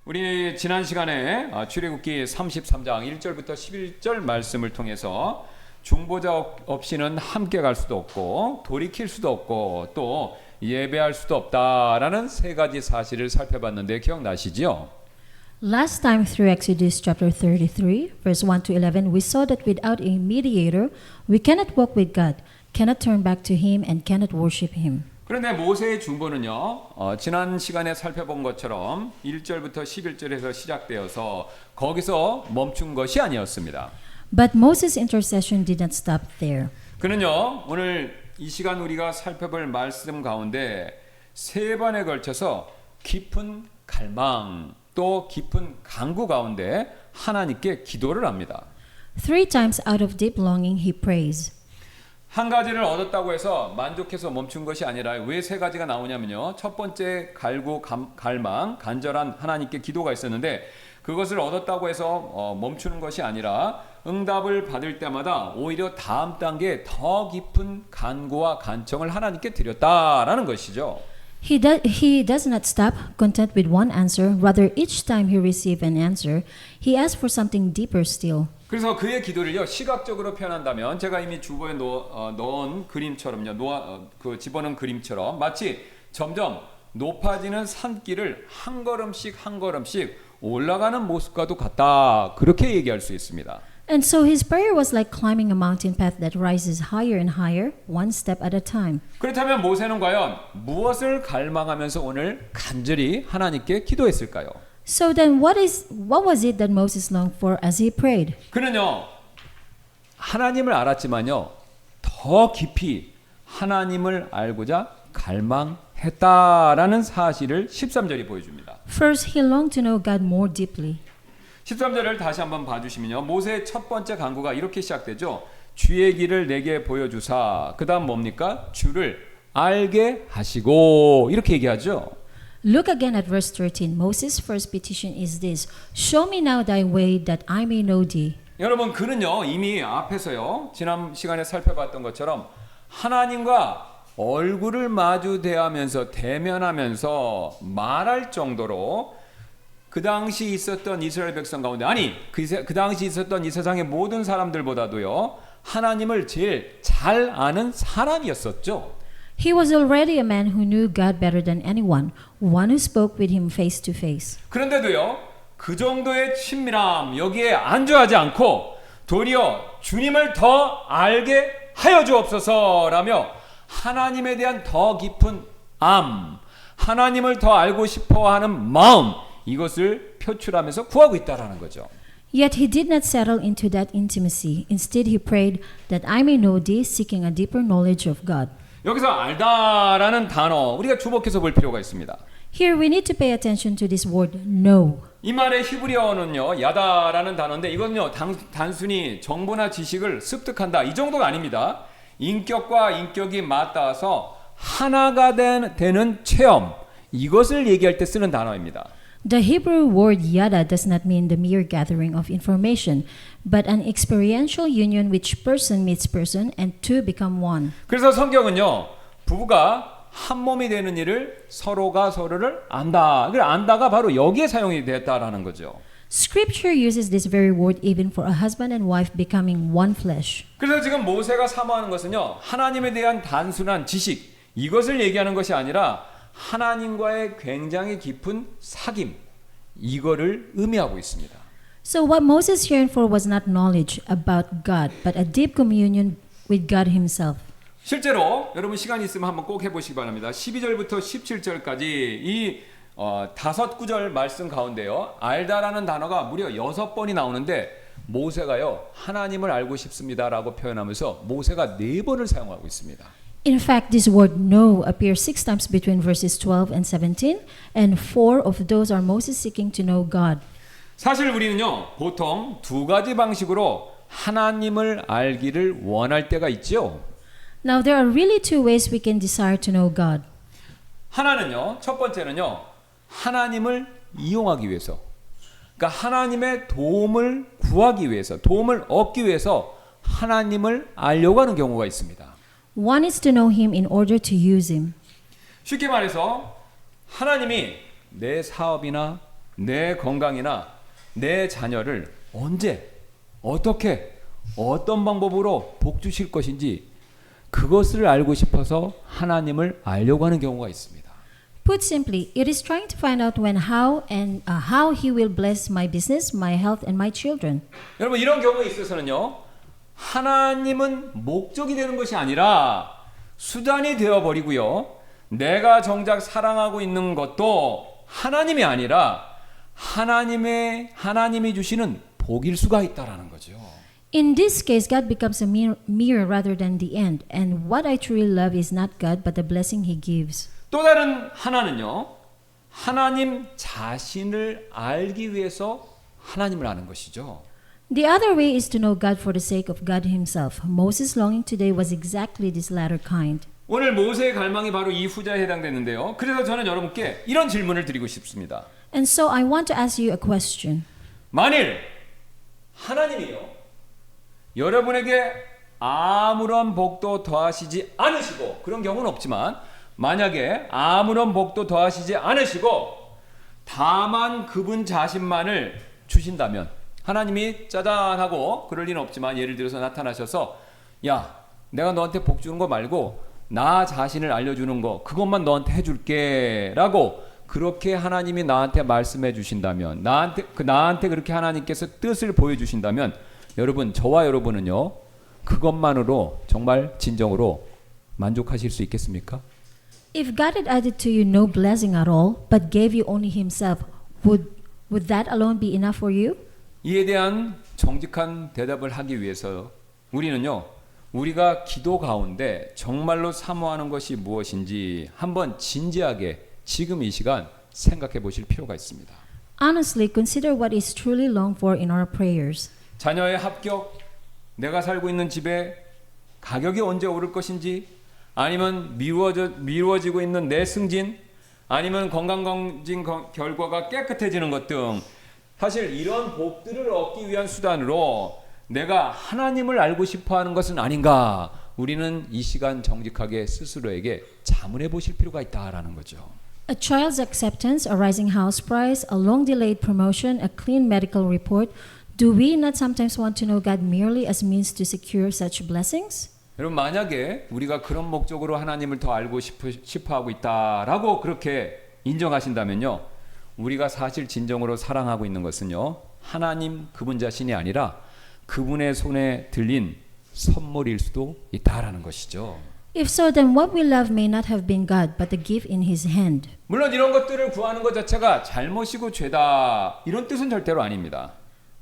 우리 지난 시간에 출애굽기 33장 1절부터 11절 말씀을 통해서 중보자 없이는 함께 갈 수도 없고 돌이킬 수도 없고 또 예배할 수도 없다라는 세 가지 사실을 살펴봤는데 기억나시죠? Last time through Exodus chapter 33, verse 1 to 11, we saw that without a mediator, we cannot walk with God, cannot turn back to Him, and cannot worship Him. 그런데 모세의 중보는요, 지난 시간에 살펴본 것처럼 1절부터 11절에서 시작되어서 거기서 멈춘 것이 아니었습니다. But Moses' intercession did not stop there. 그는요, 오늘 이 시간 우리가 살펴볼 말씀 가운데 세 번에 걸쳐서 깊은 갈망 또 깊은 간구 가운데 하나님께 기도를 합니다. 3 times out of deep longing he prays. 한 가지를 얻었다고 해서 만족해서 멈춘 것이 아니라 왜 세 가지가 나오냐면요. 첫 번째 갈망, 간절한 하나님께 기도가 있었는데 그것을 얻었다고 해서 멈추는 것이 아니라 응답을 받을 때마다 오히려 다음 단계 더 깊은 간구와 간청을 하나님께 드렸다라는 것이죠. He does not stop content with one answer. Rather, each time he receives an answer, he asks for something deeper still. 그래서 그의 기도를요 시각적으로 표현한다면 제가 이미 주보에 넣은 그림처럼요 그 집어넣은 그림처럼 마치 점점 높아지는 산길을 한 걸음씩 한 걸음씩 올라가는 모습과도 같다 그렇게 얘기할 수 있습니다. And so his prayer was like climbing a mountain path that rises higher and higher, one step at a time. 그렇다면 모세는 과연 무엇을 갈망하면서 오늘 간절히 하나님께 기도했을까요? So then what was it that Moses longed for as he prayed? 그는요 하나님을 알았지만요 더 깊이 하나님을 알고자 갈망했다라는 사실을 13절이 보여줍니다. First, he longed to know God more deeply. 13절을 다시 한번 봐주시면요 모세의 첫 번째 간구가 이렇게 시작되죠. 주의 길을 내게 보여주사 그 다음 뭡니까? 주를 알게 하시고 이렇게 얘기하죠. Look again at verse 13. Moses' first petition is this: Show me now thy way that I may know thee. 여러분 그는요 이미 앞에서요 지난 시간에 살펴봤던 것처럼 하나님과 얼굴을 마주 대면하면서 말할 정도로 그 당시 있었던 이스라엘 백성 가운데 아니 그 당시 있었던 이 세상의 모든 사람들보다도요 하나님을 제일 잘 아는 사람이었었죠. He was already a man who knew God better than anyone, one who spoke with him face to face. 그런데도요 그 정도의 친밀함 여기에 안주하지 않고 도리어 주님을 더 알게 하여 주옵소서라며 하나님에 대한 더 깊은 하나님을 더 알고 싶어하는 마음 이것을 표출하면서 구하고 있다라는 거죠. Yet he did not settle into that intimacy. Instead, he prayed that I may know thee, seeking a deeper knowledge of God. 여기서 알다라는 단어 우리가 주목해서 볼 필요가 있습니다. Here we need to pay attention to this word know. 이 말의 히브리어는요 야다라는 단어인데 이건요 단순히 정보나 지식을 습득한다 이 정도가 아닙니다. 인격과 인격이 맞닿아서 하나가 되는 체험 이것을 얘기할 때 쓰는 단어입니다. The Hebrew word yada does not mean the mere gathering of information, but an experiential union which person meets person and two become one. 그래서 성경은요 부부가 한 몸이 되는 일을 서로가 서로를 안다. 그 안다가 바로 여기에 사용이 됐다라는 거죠. Scripture uses this very word even for a husband and wife becoming one flesh. 그래서 지금 모세가 사모하는 것은요 하나님에 대한 단순한 지식 이것을 얘기하는 것이 아니라 하나님과의 굉장히 깊은 사귐 이거를 의미하고 있습니다. So what Moses yearned for was not knowledge about God, but a deep communion with God himself. 실제로 여러분 시간 있으면 한번 꼭 해보시기 바랍니다. 12절부터 17절까지 이 다섯 구절 말씀 가운데요 알다라는 단어가 무려 6번이 나오는데 모세가요 하나님을 알고 싶습니다라고 표현하면서 모세가 4번을 사용하고 있습니다. In fact, this word know appears 6 times between verses 12 and 17, and 4 of those are Moses seeking to know God. 사실 우리는요 보통 두 가지 방식으로 하나님을 알기를 원할 때가 있죠. Now there are really two ways we can desire to know God. 하나는요 첫 번째는요 하나님을 이용하기 위해서 그러니까 하나님의 도움을 구하기 위해서 도움을 얻기 위해서 하나님을 알려고 하는 경우가 있습니다. One is to know him in order to use him. 쉽게 말해서 하나님이 내 사업이나 내 건강이나 내 자녀를 언제, 어떻게, 어떤 방법으로 복 주실 것인지 그것을 알고 싶어서 하나님을 알려고 하는 경우가 있습니다. Put simply, it is trying to find out when, how, and how He will bless my business, my health, and my children. 여러분 이런 경우에 있어서는요. 하나님은 목적이 되는 것이 아니라 수단이 되어버리고요. 내가 정작 사랑하고 있는 것도 하나님이 아니라 하나님이 주시는 복일 수가 있다라는 거죠. In this case, God becomes a mirror rather than the end, and what I truly love is not God, but the blessing He gives. 또 다른 하나는요. 하나님 자신을 알기 위해서 하나님을 아는 것이죠. The other way is to know God for the sake of God Himself. Moses' longing today was exactly this latter kind. 오늘 모세의 갈망이 바로 이 후자에 해당되는데요. 그래서 저는 여러분께 이런 질문을 드리고 싶습니다. And so I want to ask you a question. 만일 하나님이요 여러분에게 아무런 복도 더하시지 않으시고 그런 경우는 없지만 만약에 아무런 복도 더하시지 않으시고 다만 그분 자신만을 주신다면 하나님이 짜잔 하고 그럴 리는 없지만 예를 들어서 나타나셔서 야 내가 너한테 복 주는 거 말고 나 자신을 알려주는 거 그것만 너한테 해줄게 라고 그렇게 하나님이 나한테 말씀해 주신다면 나한테 그렇게 하나님께서 뜻을 보여주신다면 여러분 저와 여러분은요 그것만으로 정말 진정으로 만족하실 수 있겠습니까? If God had added to you no blessing at all, but gave you only Himself, would that alone be enough for you? 이에 대한 정직한 대답을 하기 위해서 우리는요 우리가 기도 가운데 정말로 사모하는 것이 무엇인지 한번 진지하게 지금 이 시간 생각해 보실 필요가 있습니다. Honestly, consider what is truly longed for in our prayers. 자녀의 합격, 내가 살고 있는 집에 가격이 언제 오를 것인지 아니면 미루어지고 있는 내 승진 아니면 건강검진 결과가 깨끗해지는 것 등 사실 이런 복들을 얻기 위한 수단으로 내가 하나님을 알고 싶어하는 것은 아닌가 우리는 이 시간 정직하게 스스로에게 자문해 보실 필요가 있다라는 거죠. A child's acceptance, a rising house price, a long-delayed promotion, a clean medical report. Do we not sometimes want to know God merely as means to secure such blessings? 여러분 만약에 우리가 그런 목적으로 하나님을 더 알고 싶어하고 있다라고 그렇게 인정하신다면요. 우리가 사실 진정으로 사랑하고 있는 것은요. 하나님 그분 자신이 아니라 그분의 손에 들린 선물일 수도 있다라는 것이죠. If so, then what we love may not have been God, but the gift in His hand. 물론 이런 것들을 구하는 것 자체가 잘못이고 죄다 이런 뜻은 절대로 아닙니다.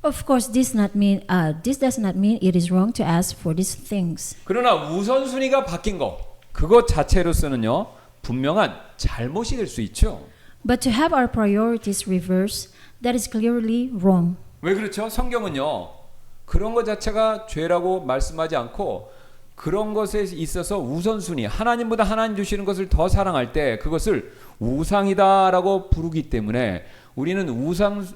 Of course, this does not mean it is wrong to ask for these things. 그러나 우선순위가 바뀐 것 그것 자체로서는요 분명한 잘못이 될 수 있죠. But to have our priorities reversed, that is clearly wrong. 왜 그렇죠? 성경은요 그런 것 자체가 죄라고 말씀하지 않고 그런 것에 있어서 우선순위 하나님보다 하나님 주시는 것을 더 사랑할 때 그것을 우상이다라고 부르기 때문에 우리는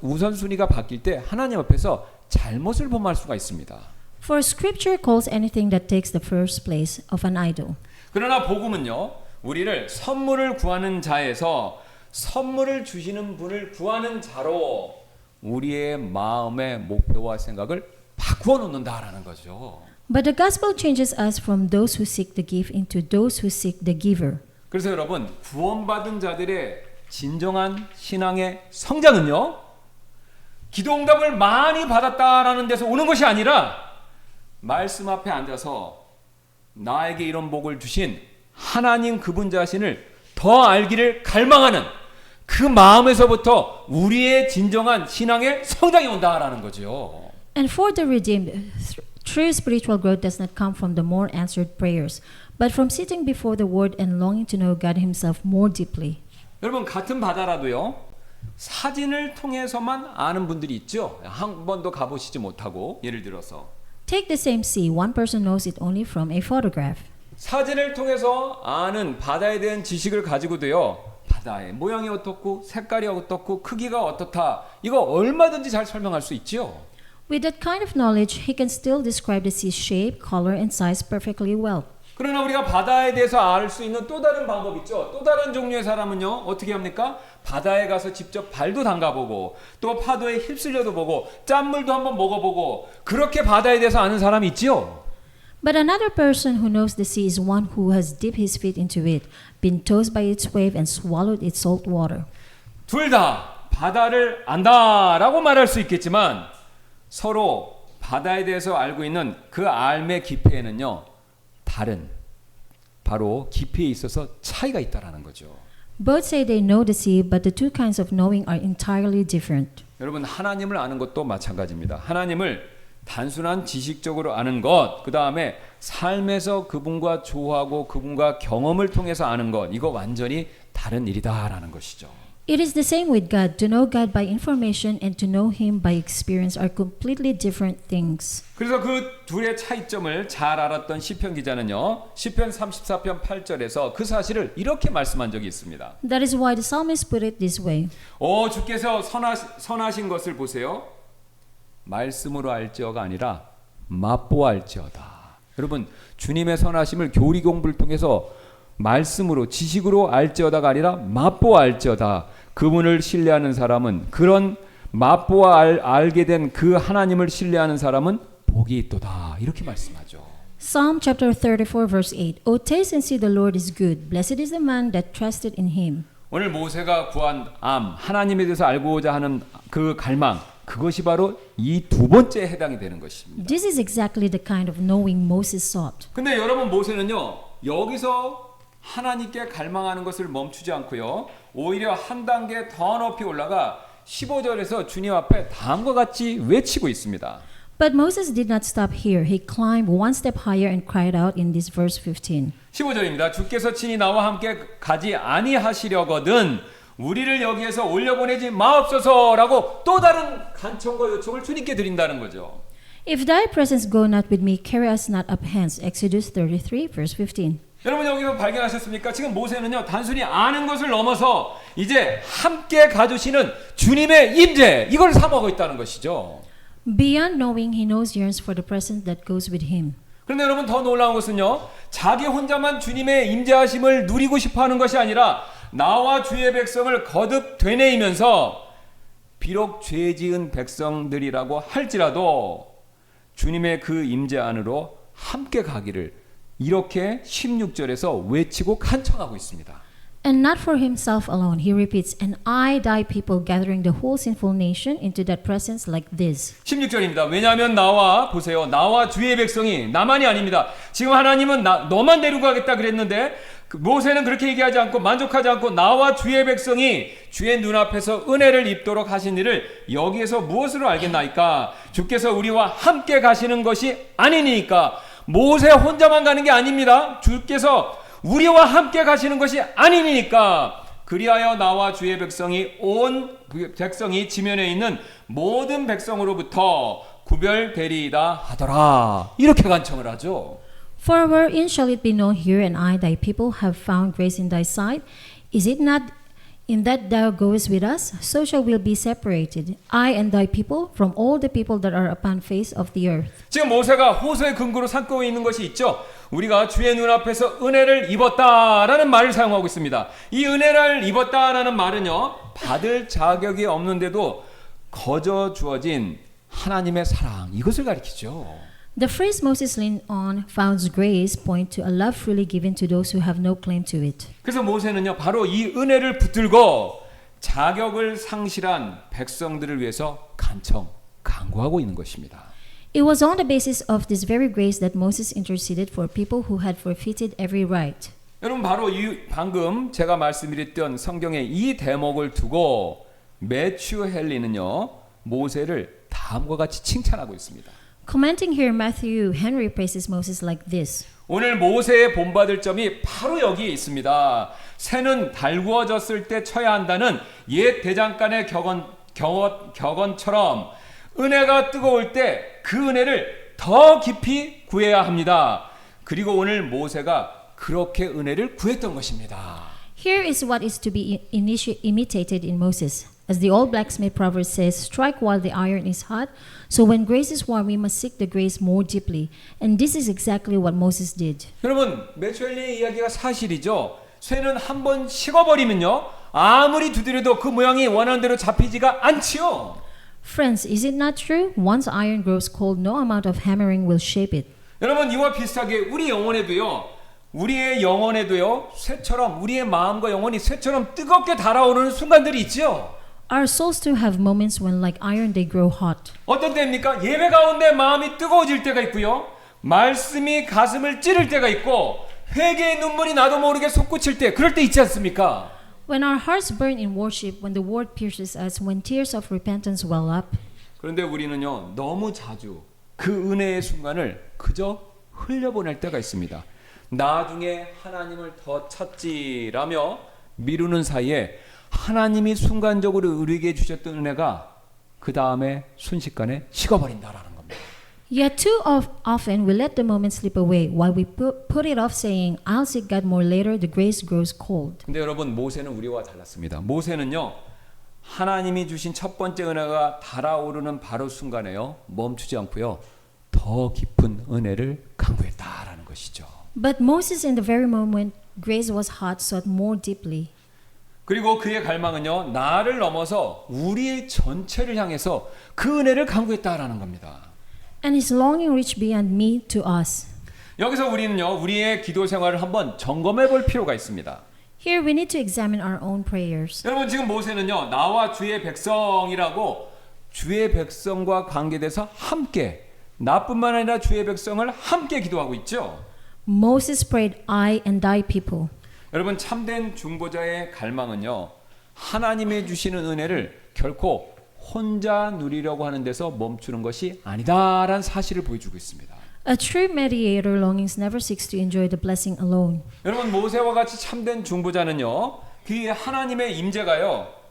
우선순위가 바뀔 때 하나님 앞에서 잘못을 범할 수가 있습니다. For Scripture calls anything that takes the first place of an idol. 그러나 복음은요 우리를 선물을 구하는 자에서 선물을 주시는 분을 구하는 자로 우리의 마음의 목표와 생각을 바꾸어 놓는다라는 거죠. But the gospel changes us from those who seek the gift into those who seek the giver. 그래서 여러분 구원받은 자들의 진정한 신앙의 성장은요 기도응답을 많이 받았다라는 데서 오는 것이 아니라 말씀 앞에 앉아서 나에게 이런 복을 주신 하나님 그분 자신을 더 알기를 갈망하는 그 마음에서부터 우리의 진정한 신앙의 성장이 온다라는 거죠. And for the redeemed, true spiritual growth does not come from the more answered prayers, but from sitting before the Word and longing to know God Himself more deeply. 여러분 같은 바다라도요 사진을 통해서만 아는 분들이 있죠. 한 번도 가보시지 못하고 예를 들어서 Take the same sea, one person knows it only from a photograph. 사진을 통해서 아는 바다에 대한 지식을 가지고도요 바다의 모양이 어떻고 색깔이 어떻고 크기가 어떻다 이거 얼마든지 잘 설명할 수 있죠. With that kind of knowledge, he can still describe the sea's shape, color, and size perfectly well. 그러나 우리가 바다에 대해서 알 수 있는 또 다른 방법 있죠. 또 다른 종류의 사람은요. 어떻게 합니까? 바다에 가서 직접 발도 담가보고 또 파도에 휩쓸려도 보고 짠물도 한번 먹어보고 그렇게 바다에 대해서 아는 사람이 있지요. But another person who knows the sea is one who has dipped his feet into it, been tossed by its wave, and swallowed its salt water. 둘 다 바다를 안다라고 말할 수 있겠지만 서로 바다에 대해서 알고 있는 그 알의 깊이에는요. 다른 바로 깊이에 있어서 차이가 있다라는 거죠. Both say they know the sea, but the two kinds of knowing are entirely different. 여러분 하나님을 아는 것도 마찬가지입니다. 하나님을 단순한 지식적으로 아는 것, 그 다음에 삶에서 그분과 조화하고 그분과 경험을 통해서 아는 것, 이거 완전히 다른 일이다라는 것이죠. It is the same with God. To know God by information and to know Him by experience are completely different things. 그래서 그 둘의 차이점을 잘 알았던 시편 기자는요. 시편 34편 8절에서 그 사실을 이렇게 말씀한 적이 있습니다. That is why the psalmist put it this way. 오 주께서 선하신 것을 보세요. 말씀으로 알지어가 아니라 맛보알지어다. 여러분 주님의 선하심을 교리 공부를 통해서 말씀으로 지식으로 알지어다가 아니라 맛보알지어다. 그분을 신뢰하는 사람은 그런 맛보아 알게 된 그 하나님을 신뢰하는 사람은 복이 있도다. 이렇게 말씀하죠. Psalm chapter 34 verse 8. O taste and see the Lord is good. Blessed is the man that trusted in Him. 오늘 모세가 구한 하나님에 대해서 알고자 하는 그 갈망 그것이 바로 이 두 번째에 해당이 되는 것입니다. This is exactly the kind of knowing Moses sought. 근데 여러분 모세는요. 여기서 하나님께 갈망하는 것을 멈추지 않고요. 오히려 한 단계 더 높이 올라가 15절에서 주님 앞에 다음과 같이 외치고 있습니다. But Moses did not stop here. He climbed one step higher and cried out in this verse 15. 15절입니다. 주께서 친히 나와 함께 가지 아니하시려거든 우리를 여기에서 올려보내지 마옵소서라고 또 다른 간청과 요청을 주님께 드린다는 거죠. If thy presence go not with me, carry us not up hence. Exodus 33 verse 15. 여러분 여기서 발견하셨습니까? 지금 모세는요 단순히 아는 것을 넘어서 이제 함께 가주시는 주님의 임재 이걸 사모하고 있다는 것이죠. Beyond knowing, he knows yearns for the presence that goes with him. 그런데 여러분 더 놀라운 것은요 자기 혼자만 주님의 임재하심을 누리고 싶어하는 것이 아니라 나와 주의 백성을 거듭 되뇌이면서 비록 죄 지은 백성들이라고 할지라도 주님의 그 임재 안으로 함께 가기를 이렇게 16절에서 외치고 간청하고 있습니다. And not for himself alone, he repeats, and I thy people gathering the whole sinful nation into that presence like this. 16절입니다. 왜냐하면 보세요. 나와 주의 백성이 나만이 아닙니다. 지금 하나님은 너만 데리고 가겠다 그랬는데 모세는 그렇게 얘기하지 않고 만족하지 않고 나와 주의 백성이 주의 눈앞에서 은혜를 입도록 하신 일을 여기에서 무엇으로 알겠나이까? 주께서 우리와 함께 가시는 것이 아니니까. 모세 혼자만 가는 게 아닙니다. 주께서 우리와 함께 가시는 것이 아니니까. 그리하여 나와 주의 백성이 온 백성이 지면에 있는 모든 백성으로부터 구별되리이다 하더라. 이렇게 간청을 하죠. For wherein shall it be known here, and I thy people have found grace in thy sight? Is it not in that thou goest with us? So shall we be separated, I and thy people, from all the people that are upon face of the earth. 지금 모세가 호소의 근거로 삼고 있는 것이 있죠. 우리가 주의 눈앞에서 은혜를 입었다라는 말을 사용하고 있습니다. 이 은혜를 입었다라는 말은요. 받을 자격이 없는데도 거저 주어진 하나님의 사랑 이것을 가리키죠. The phrase Moses leaned on, found grace, point to a love freely given to those who have no claim to it. 그래서 모세는요. 바로 이 은혜를 붙들고 자격을 상실한 백성들을 위해서 간구하고 있는 것입니다. It was on the basis of this very grace that Moses interceded for people who had forfeited every right. 여러분 바로 방금 제가 말씀드렸던 성경의 이 대목을 두고 매튜 헨리는요. 모세를 다음과 같이 칭찬하고 있습니다. Commenting here, Matthew Henry praises Moses like this. 오늘 모세의 본받을 점이 바로 여기에 있습니다. 새는 달구어졌을 때 쳐야 한다는 옛 대장간의 격언처럼 은혜가 뜨거울 때 그 은혜를 더 깊이 구해야 합니다. 그리고 오늘 모세가 그렇게 은혜를 구했던 것입니다. Here is what is to be imitated in Moses. As the old blacksmith proverb says, strike while the iron is hot. So when grace is warm, we must seek the grace more deeply. And this is exactly what Moses did. 여러분, 메추엘리의 이야기가 사실이죠. 쇠는 한 번 식어버리면요, 아무리 두드려도 그 모양이 원하는 대로 잡히지가 않지요. Friends, is it not true? Once iron grows cold, no amount of hammering will shape it. 여러분, 이와 비슷하게 우리의 영혼에도요, 쇠처럼, 우리의 마음과 영혼이 쇠처럼 뜨겁게 달아오르는 순간들이 있죠. Our souls too have moments when, like iron, they grow hot. 어떤 때입니까? 예배 가운데 마음이 뜨거워질 때가 있고요, 말씀이 가슴을 찌를 때가 있고, 회개의 눈물이 나도 모르게 솟구칠 때, 그럴 때 있지 않습니까? When our hearts burn in worship, when the word pierces us, when tears of repentance well up. 그런데 우리는요, 너무 자주 그 은혜의 순간을 그저 흘려보낼 때가 있습니다. 나중에 하나님을 더 찾지라며 미루는 사이에 하나님이 순간적으로 우리에게 주셨던 은혜가 그 다음에 순식간에 식어버린다라는 겁니다. Yet too often we let the moment slip away while we put it off saying, I'll seek God more later, the grace grows cold. 근데 여러분, 모세는 우리와 달랐습니다. 모세는요, 하나님이 주신 첫 번째 은혜가 달아오르는 바로 순간에요, 멈추지 않고요, 더 깊은 은혜를 강구했다라는 것이죠. But Moses, in the very moment grace was hot, sought more deeply. 그리고 그의 갈망은요, 나를 넘어서 우리의 전체를 향해서 그 은혜를 강구했다라는 겁니다. And his longing reached beyond me to us. 여기서 우리는요, 우리의 기도 생활을 한번 점검해 볼 필요가 있습니다. Here we need to examine our own prayers. 여러분, 지금 모세는요, 나와 주의 백성이라고 주의 백성과 관계돼서 함께, 나뿐만 아니라 주의 백성을 함께 기도하고 있죠. Moses prayed, I and thy people. 여러분, 참된 중보자의 갈망은요, 하나님의 주시는 은혜를 결코 혼자 누리려고 하는 데서 멈추는 것이 아니다라는 사실을 보여주고 있습니다. A true mediator longings never seeks to enjoy the blessing alone. 여러분, 모세와 같이 참된 중보자는요, 그 하나님의 임재가요,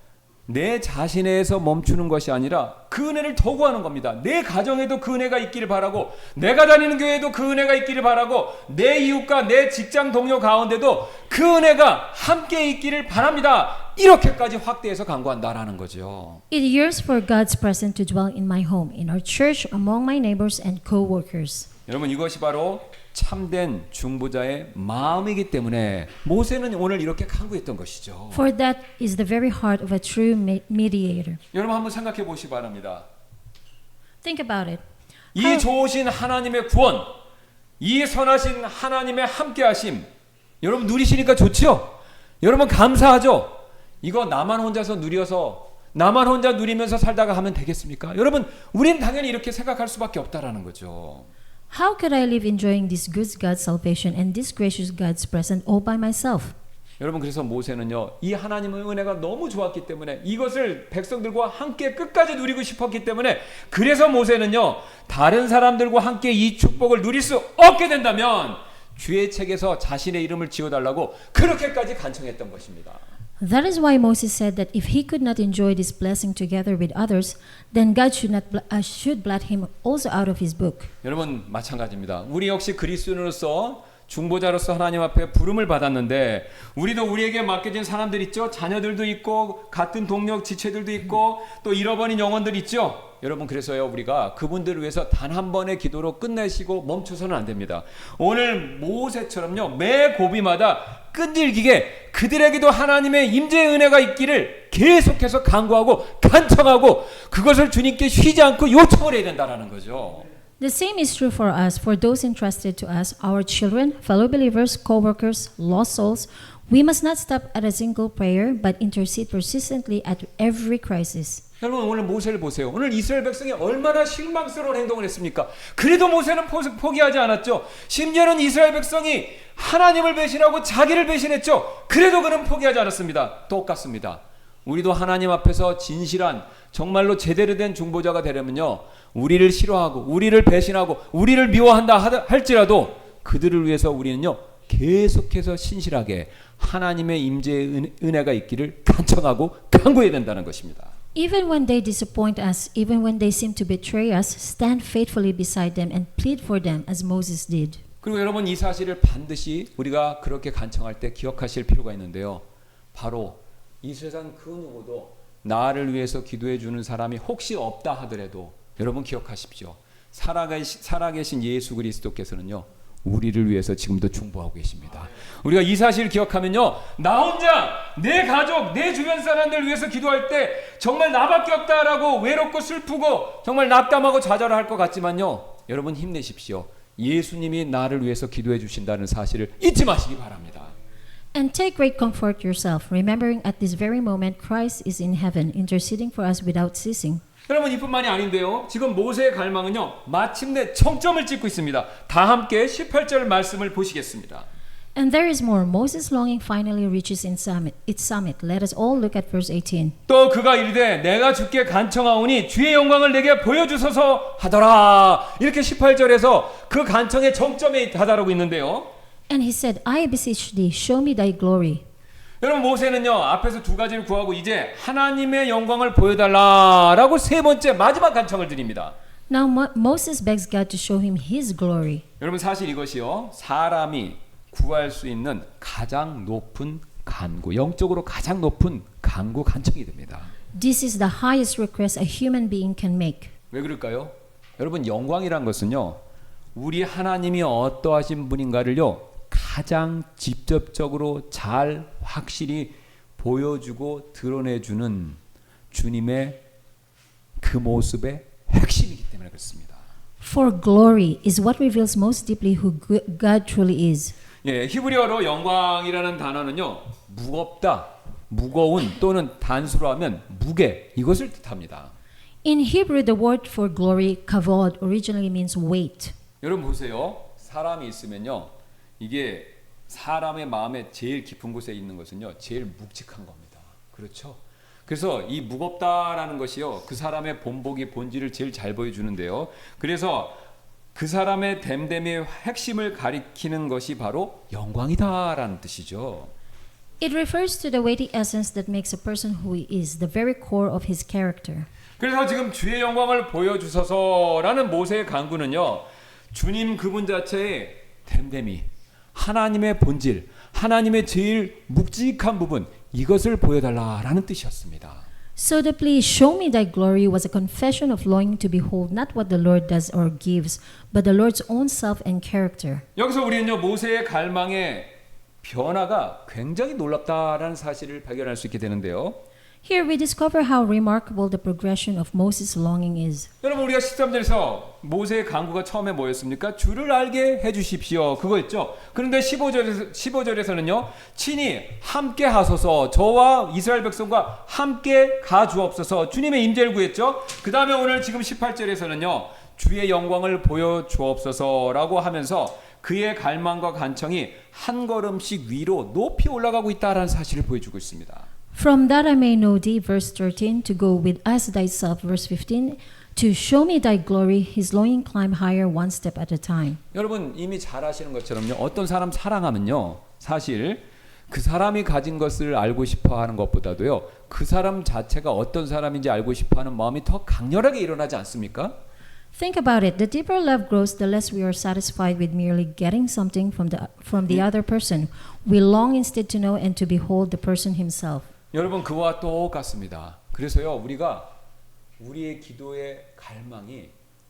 내 자신에서 멈추는 것이 아니라 그 은혜를 더 구하는 겁니다. 내 가정에도 그 은혜가 있기를 바라고, 내가 다니는 교회에도 그 은혜가 있기를 바라고, 내 이웃과 내 직장 동료 가운데도 그 은혜가 함께 있기를 바랍니다. 이렇게까지 확대해서 간구한다라는 거죠. It yearns for God's presence to dwell in my home, in our church, among my neighbors and co-workers. 여러분, 이것이 바로 참된 중보자의 마음이기 때문에 모세는 오늘 이렇게 간구했던 것이죠. For that is the very heart of a true mediator. 여러분, 한번 생각해 보시기 바랍니다. Think about it. 이 좋으신 하나님의 구원, 이 선하신 하나님의 함께하심, 여러분 누리시니까 좋죠? 여러분 감사하죠? 이거 나만 혼자서 누려서, 나만 혼자 누리면서 살다가 하면 되겠습니까? 여러분, 우리는 당연히 이렇게 생각할 수밖에 없다라는 거죠. How could I live enjoying this good God's salvation and this gracious God's presence all by myself? 여러분, 그래서 모세는요, 이 하나님의 은혜가 너무 좋았기 때문에 이것을 백성들과 함께 끝까지 누리고 싶었기 때문에, 그래서 모세는요, 다른 사람들과 함께 이 축복을 누릴 수 없게 된다면 주의 책에서 자신의 이름을 지워달라고 그렇게까지 간청했던 것입니다. That is why Moses said that if he could not enjoy this blessing together with others, then God should blot him also out of his book. 여러분, 마찬가지입니다. 우리 역시 그리스도인으로서 중보자로서 하나님 앞에 부름을 받았는데, 우리도 우리에게 맡겨진 사람들 있죠? 자녀들도 있고, 같은 동력 지체들도 있고, 또 잃어버린 영혼들 있죠? 여러분, 그래서요, 우리가 그분들을 위해서 단 한 번의 기도로 끝내시고 멈춰서는 안 됩니다. 오늘 모세처럼요, 매 고비마다 끈질기게 그들에게도 하나님의 임재의 은혜가 있기를 계속해서 간구하고 간청하고, 그것을 주님께 쉬지 않고 요청을 해야 된다는 거죠. The same is true for us, for those entrusted to us, our children, fellow believers, co-workers, lost souls. We must not stop at a single prayer, but intercede persistently at every crisis. 여러분, 오늘 모세를 보세요. 오늘 이스라엘 백성이 얼마나 실망스러운 행동을 했습니까? 그래도 모세는 포기하지 않았죠. 심지어는 이스라엘 백성이 하나님을 배신하고 자기를 배신했죠. 그래도 그는 포기하지 않았습니다. 똑같습니다. 우리도 하나님 앞에서 진실한, 정말로 제대로 된 중보자가 되려면요, 우리를 싫어하고 우리를 배신하고 우리를 미워한다 할지라도 그들을 위해서 우리는요, 계속해서 신실하게 하나님의 임재의 은혜가 있기를 간청하고 간구해야 된다는 것입니다. Even when they disappoint us, even when they seem to betray us, stand faithfully beside them and plead for them as Moses did. 그리고 여러분, 이 사실을 반드시 우리가 그렇게 간청할 때 기억하실 필요가 있는데요. 바로 이 세상 그 누구도 나를 위해서 기도해 주는 사람이 혹시 없다 하더라도 여러분 기억하십시오. 살아계신 예수 그리스도께서는요, 우리를 위해서 지금도 중보하고 계십니다. 우리가 이 사실을 기억하면요, 나 혼자, 내 가족, 내 주변 사람들 위해서 기도할 때 정말 나밖에 없다라고 외롭고 슬프고 정말 낙담하고 좌절할 것 같지만요, 여러분 힘내십시오. 예수님이 나를 위해서 기도해 주신다는 사실을 잊지 마시기 바랍니다. And take great comfort yourself, remembering at this very moment Christ is in heaven, interceding for us without ceasing. 여러분 이뿐만이 아닌데요. 지금 모세의 갈망은요, 마침내 정점을 찍고 있습니다. 다 함께 18절 말씀을 보시겠습니다. And there is more. Moses' longing finally reaches its summit. Let us all look at verse 18. 또 그가 이르되 내가 주께 간청하오니 주의 영광을 내게 보여주소서 하더라. 이렇게 18절에서 그 간청의 정점에 다다르고 있는데요. And he said, I beseech thee, show me thy glory. 여러분 모세는요, 앞에서 두 가지를 구하고 이제 하나님의 영광을 보여달라라고 세 번째 마지막 간청을 드립니다. Now Moses begs God to show him his glory. 여러분 사실 이것이요, 사람이 구할 수 있는 가장 높은 간구, 영적으로 가장 높은 간구 간청이 됩니다. This is the highest request a human being can make. 왜 그럴까요? 여러분 영광이란 것은요, 우리 하나님이 어떠하신 분인가를요, 가장 직접적으로 잘 확실히 보여주고 드러내주는 주님의 그 모습의 핵심이기 때문에 그렇습니다. For glory is what reveals most deeply who God truly is. 예, 히브리어로 영광이라는 단어는요, 무겁다, 무거운 또는 단수로 하면 무게, 이것을 뜻합니다. In Hebrew, the word for glory, kavod, originally means weight. 여러분 보세요. 사람이 있으면요, 이게 사람의 마음에 제일 깊은 곳에 있는 것은요, 제일 묵직한 겁니다. 그렇죠? 그래서 이 무겁다라는 것이요, 그 사람의 본보기 본질을 제일 잘 보여주는데요. 그래서 그 사람의 됨됨이의 핵심을 가리키는 것이 바로 영광이다라는 뜻이죠. It refers to the weighty essence that makes a person who he is, the very core of his character. 그래서 지금 주의 영광을 보여주소서라는 모세의 간구는요, 주님 그분 자체의 됨됨이, 하나님의 본질, 하나님의 제일 묵직한 부분, 이것을 보여달라라는 뜻이었습니다. So the plea, show me thy glory, was a confession of longing to behold not what the Lord does or gives, but the Lord's own self and character. 여기서 우리는요, 모세의 갈망의 변화가 굉장히 놀랍다라는 사실을 발견할 수 있게 되는데요. Here we discover how remarkable the progression of Moses' longing is. 여러분 우리가 13절에서 모세의 간구가 처음에 뭐였습니까? 주를 알게 해주십시오. 그거였죠. 그런데 15절에서는요. 친히 함께 하소서, 저와 이스라엘 백성과 함께 가주옵소서, 주님의 임재를 구했죠. 그 다음에 오늘 지금 18절에서는요. 주의 영광을 보여주옵소서라고 하면서 그의 갈망과 간청이 한 걸음씩 위로 높이 올라가고 있다는 사실을 보여주고 있습니다. From that I may know thee, verse 13, to go with us thyself, verse 15, to show me thy glory, his longing climb higher one step at a time. 여러분 이미 잘 아시는 것처럼요, 어떤 사람 사랑하면요, 사실 그 사람이 가진 것을 알고 싶어 하는 것보다도요, 그 사람 자체가 어떤 사람인지 알고 싶어 하는 마음이 더 강렬하게 일어나지 않습니까? Think about it. The deeper love grows, the less we are satisfied with merely getting something from the other person. We long instead to know and to behold the person himself. 여러분 그와 똑같습니다. 그래서요, 우리가 우리의 기도의 갈망이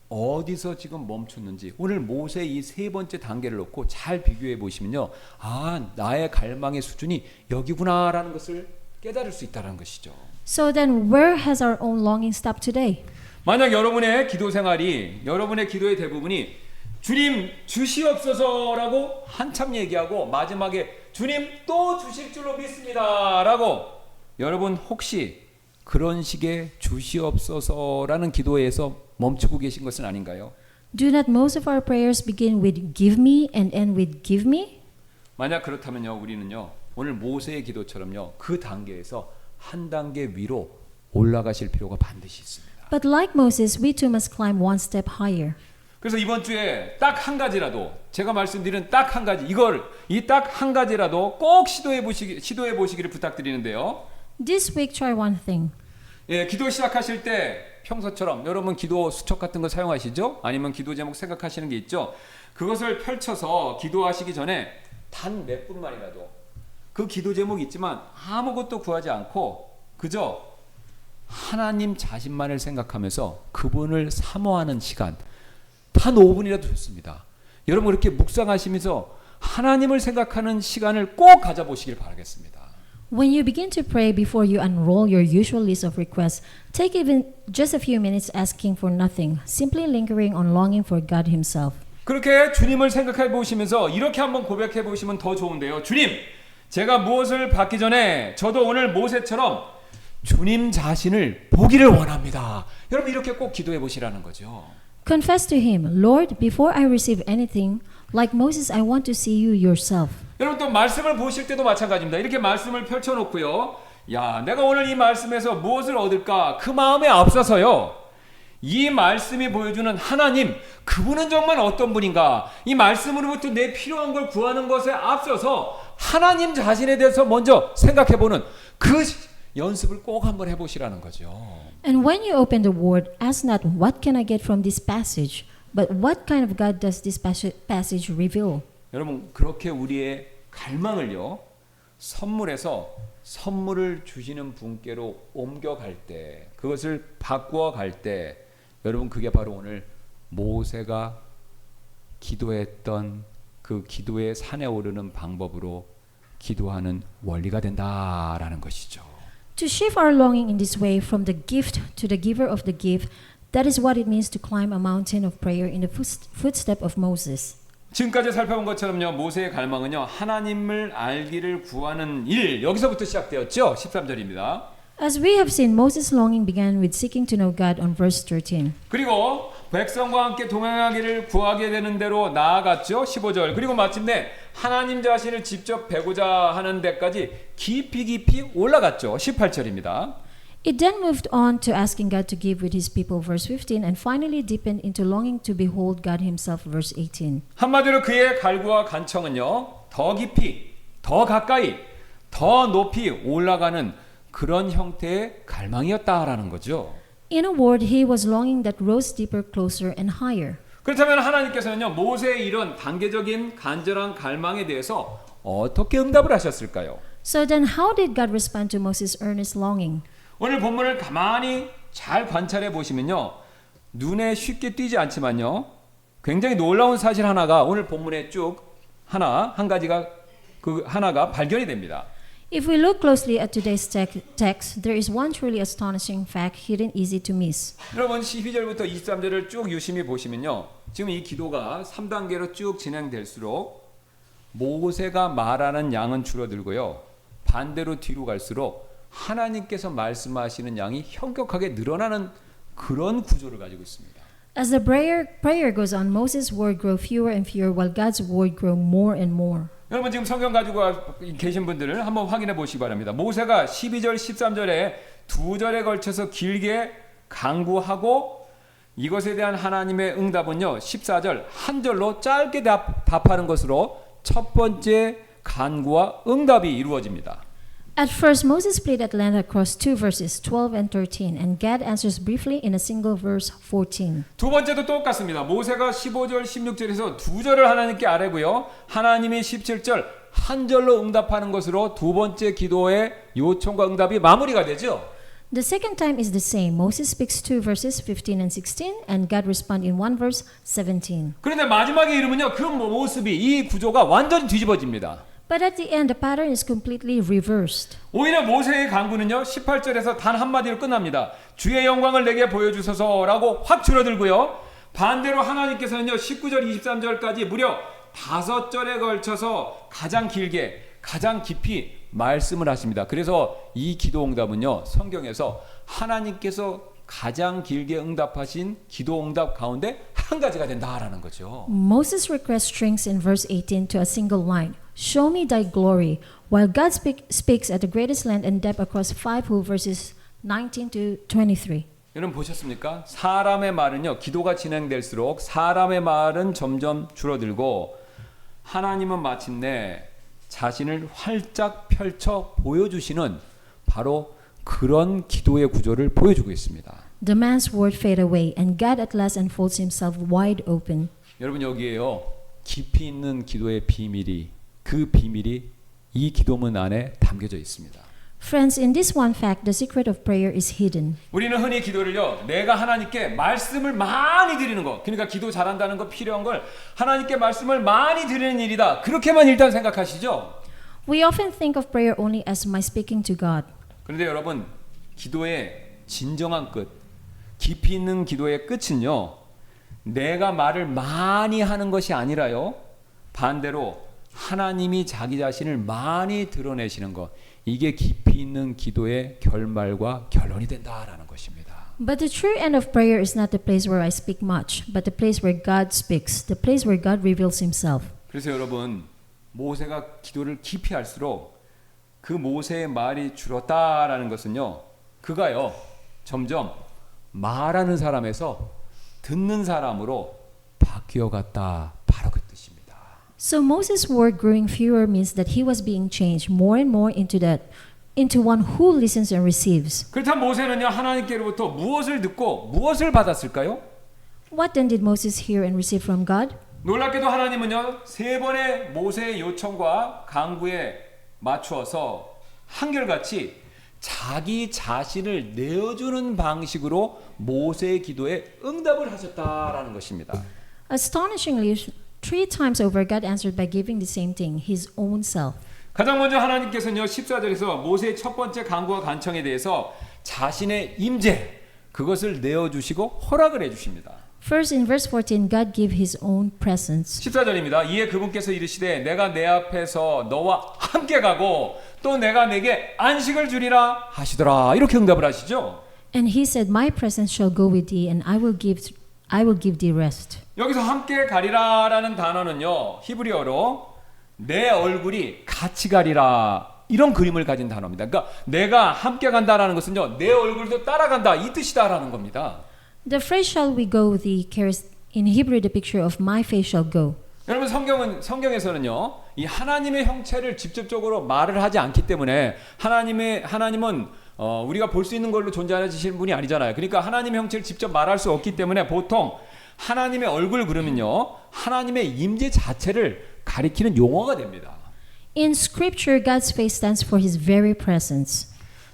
어디서 지금 멈췄는지 오늘 모세 이 세 번째 단계를 놓고 잘 비교해 보시면요, 아, 나의 갈망의 수준이 여기구나라는 것을 깨달을 수 있다는 것이죠. So then, where has our own longing stopped today? 만약 여러분의 기도 생활이, 여러분의 기도의 대부분이 주님 주시옵소서라고 한참 얘기하고 마지막에 주님 또 주실 줄로 믿습니다라고, 여러분 혹시 그런 식의 주시옵소서라는 기도에서 멈추고 계신 것은 아닌가요? Do not most of our prayers begin with give me and end with give me? 만약 그렇다면요, 우리는요, 오늘 모세의 기도처럼요, 그 단계에서 한 단계 위로 올라가실 필요가 반드시 있습니다. But like Moses, we too must climb one step higher. 그래서 이번 주에 딱 한 가지라도, 제가 말씀드리는 딱 한 가지, 이 딱 한 가지라도 꼭 시도해 보시기를 부탁드리는데요. This week, try one thing. 예, 기도 시작하실 때 평소처럼 여러분 기도 수첩 같은 거 사용하시죠? 아니면 기도 제목 생각하시는 게 있죠? 그것을 펼쳐서 기도하시기 전에 단 몇 분만이라도 그 기도 제목이 있지만 아무것도 구하지 않고 그저 하나님 자신만을 생각하면서 그분을 사모하는 시간, 단 5분이라도 좋습니다. 여러분 그렇게 묵상하시면서 하나님을 생각하는 시간을 꼭 가져보시길 바라겠습니다. When you begin to pray before you unroll your usual list of requests, take even just a few minutes asking for nothing, simply lingering on longing for God Himself. 그렇게 주님을 생각해 보시면서 이렇게 한번 고백해 보시면 더 좋은데요. 주님, 제가 무엇을 받기 전에 저도 오늘 모세처럼 주님 자신을 보기를 원합니다. 여러분 이렇게 꼭 기도해 보시라는 거죠. Confess to Him, Lord, before I receive anything, like Moses, I want to see you yourself. 여러분 또 말씀을 보실 때도 마찬가지입니다. 이렇게 말씀을 펼쳐놓고요. 야, 내가 오늘 이 말씀에서 무엇을 얻을까? 그 마음에 앞서서요. 이 말씀이 보여주는 하나님, 그분은 정말 어떤 분인가? 이 말씀으로부터 내 필요한 걸 구하는 것에 앞서서 하나님 자신에 대해서 먼저 생각해보는 그 연습을 꼭 한번 해보시라는 거죠. And when you open the Word, ask not, what can I get from this passage? But what kind of God does this passage reveal? 여러분 그렇게 우리의 갈망을요 선물에서 선물을 주시는 분께로 옮겨갈 때 그것을 바꾸어 갈 때 여러분 그게 바로 오늘 모세가 기도했던 그 기도의 산에 오르는 방법으로 기도하는 원리가 된다라는 것이죠. To shift our longing in this way from the gift to the giver of the gift, that is what it means to climb a mountain of prayer in the footstep of Moses. 지금까지 살펴본 것처럼요 모세의 갈망은요 하나님을 알기를 구하는 일 여기서부터 시작되었죠. 13절입니다. As we have seen, Moses' longing began with seeking to know God on verse 13. 그리고 백성과 함께 동행하기를 구하게 되는 대로 나아갔죠. 15절. 그리고 마침내 하나님 자신을 직접 뵈고자 하는 데까지 깊이 올라갔죠. 18절입니다. It then moved on to asking God to give with His people, verse 15, and finally deepened into longing to behold God Himself, verse 18. 한마디로 그의 갈구와 간청은요. 더 깊이, 더 가까이, 더 높이 올라가는 그런 형태의 갈망이었다라는 거죠. In a word, he was longing that rose deeper, closer, and higher. 그렇다면 하나님께서는요. 모세의 이런 단계적인 간절한 갈망에 대해서 어떻게 응답을 하셨을까요? So then how did God respond to Moses' earnest longing? 오늘 본문을 가만히 잘 관찰해 보시면요. 눈에 쉽게 띄지 않지만요. 굉장히 놀라운 사실 하나가 오늘 본문에 쭉 한 가지가 그 하나가 발견이 됩니다. If we look closely at today's text, there is one truly astonishing fact hidden easy to miss. 여러분 12절부터 23절을 쭉 유심히 보시면요. 지금 이 기도가 3단계로 쭉 진행될수록 모세가 말하는 양은 줄어들고요. 반대로 뒤로 갈수록 하나님께서 말씀하시는 양이 현격하게 늘어나는 그런 구조를 가지고 있습니다. As the prayer goes on, Moses' word grow fewer and fewer while God's word grow more and more. 여러분 지금 성경 가지고 계신 분들을 한번 확인해 보시기 바랍니다. 모세가 12절 13절에 두 절에 걸쳐서 길게 간구하고 이것에 대한 하나님의 응답은요. 14절 한 절로 짧게 답하는 것으로 첫 번째 간구와 응답이 이루어집니다. At first, Moses prayed at length across two verses, 12 and 13, and God answers briefly in a single verse, 14. 두 번째도 똑같습니다. 모세가 15절, 16절에서 두 절을 하나님께 아뢰고요. 하나님이 17절 한 절로 응답하는 것으로 두 번째 기도의 요청과 응답이 마무리가 되죠. The second time is the same. Moses speaks two verses, 15 and 16, and God responds in one verse, 17. 그런데 마지막에 이르면요. 그 모습이 이 구조가 완전히 뒤집어집니다. But at the end, the pattern is completely reversed. 오히려 모세의 간구는요 18절에서 단 한마디로 끝납니다. 주의 영광을 내게 보여주소서라고 확 줄어들고요. 반대로 하나님께서는요 19절 23절까지 무려 5절에 걸쳐서 가장 길게 가장 깊이 말씀을 하십니다. 그래서 이 기도 응답은요 성경에서 하나님께서 가장 길게 응답하신 기도 응답 가운데 한 가지가 된다라는 거죠. Moses' request shrinks in verse 18 to a single line. Show me thy glory, while God speaks at the greatest length and depth across 5 whole verses 19 to 23. 여러분 보셨습니까? 사람의 말은요 기도가 진행될수록 사람의 말은 점점 줄어들고 하나님은 마침내 자신을 활짝 펼쳐 보여주시는 바로 그런 기도의 구조를 보여주고 있습니다. The man's word fade away, and God at last unfolds himself wide open. 여러분 여기에요 깊이 있는 기도의 비밀이 그 비밀이 이 기도문 안에 담겨져 있습니다. Friends, in this one fact, the secret of prayer is hidden. 우리는 흔히 기도를요, 내가 하나님께 말씀을 많이 드리는 거, 그러니까 기도 잘한다는 거 필요한 걸 하나님께 말씀을 많이 드리는 일이다. 그렇게만 일단 생각하시죠? We often think of prayer only as my speaking to God. 그런데 여러분, 기도의 진정한 끝, 깊이 있는 기도의 끝은요, 내가 말을 많이 하는 것이 아니라요, 반대로 하나님이 자기 자신을 많이 드러내시는 것, 이게 깊이 있는 기도의 결말과 결론이 된다라는 것입니다. But the true end of prayer is not the place where I speak much, but the place where God speaks, the place where God reveals himself. 그래서 여러분, 모세가 기도를 깊이 할수록 그 모세의 말이 줄었다라는 것은요, 그가요 점점 말하는 사람에서 듣는 사람으로 바뀌어갔다, 바로 그 뜻입니다. So Moses' word growing fewer means that he was being changed more and more into one who listens and receives. 그렇다면 모세는요, 하나님께로부터 무엇을 듣고 무엇을 받았을까요? What then did Moses hear and receive from God? 놀랍게도 하나님은요, 세 번의 모세의 요청과 강구에 맞추어서 한결같이 자기 자신을 내어주는 방식으로 모세의 기도에 응답을 하셨다라는 것입니다. Astonishingly, 3 times over God answered by giving the same thing, his own self. 가장 먼저 하나님께서는요, 14절에서 모세의 첫 번째 강구와 간청에 대해서 자신의 임재, 그것을 내어주시고 허락을 해주십니다. First, in verse 14, God gave his own presence. 14절입니다. 이에 그분께서 이르시되 내가 내 앞에서 너와 함께 가고 또 내가 내게 안식을 주리라 하시더라. 이렇게 응답을 하시죠. And he said, My presence shall go with thee, and I will give thee rest. 여기서 함께 가리라라는 단어는요, 히브리어로 내 얼굴이 같이 가리라, 이런 그림을 가진 단어입니다. 그러니까 내가 함께 간다라는 것은요, 내 얼굴도 따라간다, 이 뜻이다라는 겁니다. The phrase shall we go with thee carries in Hebrew the picture of my face shall go. 여러분, 성경에서는요, 이 하나님의 형체를 직접적으로 말을 하지 않기 때문에 하나님은 우리가 볼 수 있는 걸로 존재하시는 분이 아니잖아요. 그러니까 하나님의 형체를 직접 말할 수 없기 때문에 보통 하나님의 얼굴 그러면요, 하나님의 임재 자체를 가리키는 용어가 됩니다. In Scripture, God's face stands for his very presence.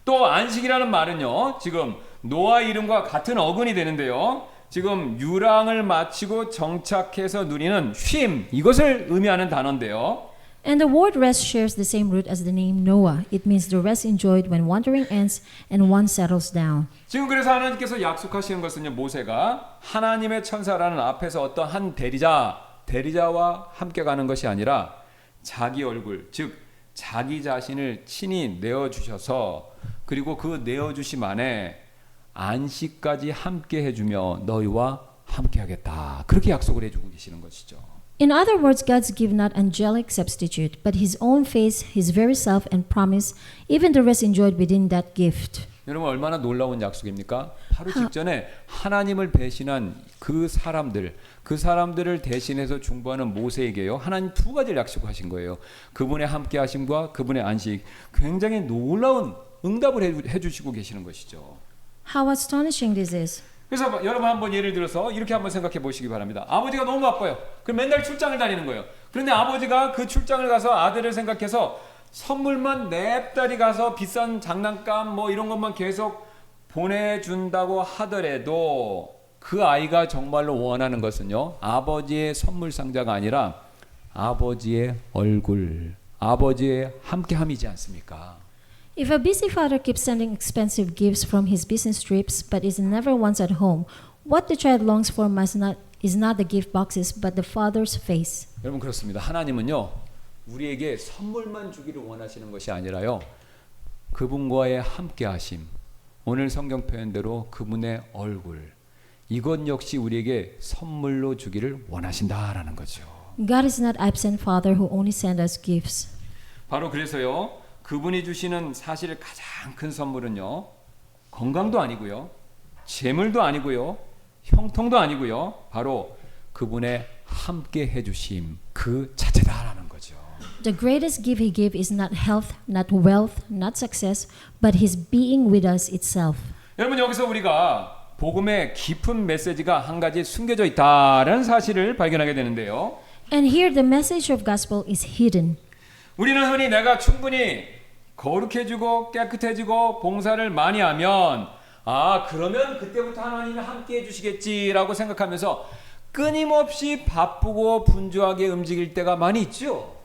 또 안식이라는 말은요, 지금 노아 이름과 같은 어근이 되는데요, 지금 유랑을 마치고 정착해서 누리는 쉼, 이것을 의미하는 단어인데요. And the word rest shares the same root as the name Noah. It means the rest enjoyed when wandering ends and one settles down. 지금 그래서 하나님께서 약속하시는 것은요, 모세가 하나님의 천사라는 앞에서 어떤 한 대리자와 함께 가는 것이 아니라 자기 얼굴, 즉 자기 자신을 친히 내어주셔서 그리고 그 내어주심 안에 안식까지 함께 해주며 너희와 함께 하겠다, 그렇게 약속을 해주고 계시는 것이죠. In other words, God's give not angelic substitute, but his own face, his very self, and promise, even the rest enjoyed within that gift. 여러분, 얼마나 놀라운 약속입니까? 바로 직전에 하나님을 배신한 그 사람들을 대신해서 중보하는 모세에게요, 하나님 두 가지를 약속하신 거예요. 그분의 함께 하심과 그분의 안식, 굉장히 놀라운 응답을 해주시고 계시는 것이죠. How astonishing this is. 그래서 여러분, 한번 예를 들어서 이렇게 한번 생각해 보시기 바랍니다. 아버지가 너무 바빠요. 그럼 맨날 출장을 다니는 거예요. 그런데 아버지가 그 출장을 가서 아들을 생각해서 선물만 냅다리 가서 비싼 장난감 뭐 이런 것만 계속 보내준다고 하더라도 그 아이가 정말로 원하는 것은요, 아버지의 선물 상자가 아니라 아버지의 얼굴, 아버지의 함께함이지 않습니까? If a busy father keeps sending expensive gifts from his business trips but is never once at home, what the child longs for is not the gift boxes but the father's face. 여러분, 그렇습니다. 하나님은요, 우리에게 선물만 주기를 원하시는 것이 아니라요, 그분과의 함께하심, 오늘 성경 표현대로 그분의 얼굴, 이것 역시 우리에게 선물로 주기를 원하신다라는 거죠. God is not absent father who only sends us gifts. 바로 그래서요, 그분이 주시는 사실 가장 큰 선물은요, 건강도 아니고요, 재물도 아니고요, 형통도 아니고요, 바로 그분의 함께 해주심 그 자체다라는 거죠. The greatest gift he gives is not health, not wealth, not success, but his being with us itself. 여러분, 여기서 우리가 복음의 깊은 메시지가 한 가지 숨겨져 있다라는 사실을 발견하게 되는데요. And here the message of gospel is hidden. 우리는 흔히 내가 충분히 거룩해지고 깨끗해지고 봉사를 많이 하면 그러면 그때부터 하나님이 함께 해주시겠지라고 생각하면서 끊임없이 바쁘고 분주하게 움직일 때가 많이 있죠.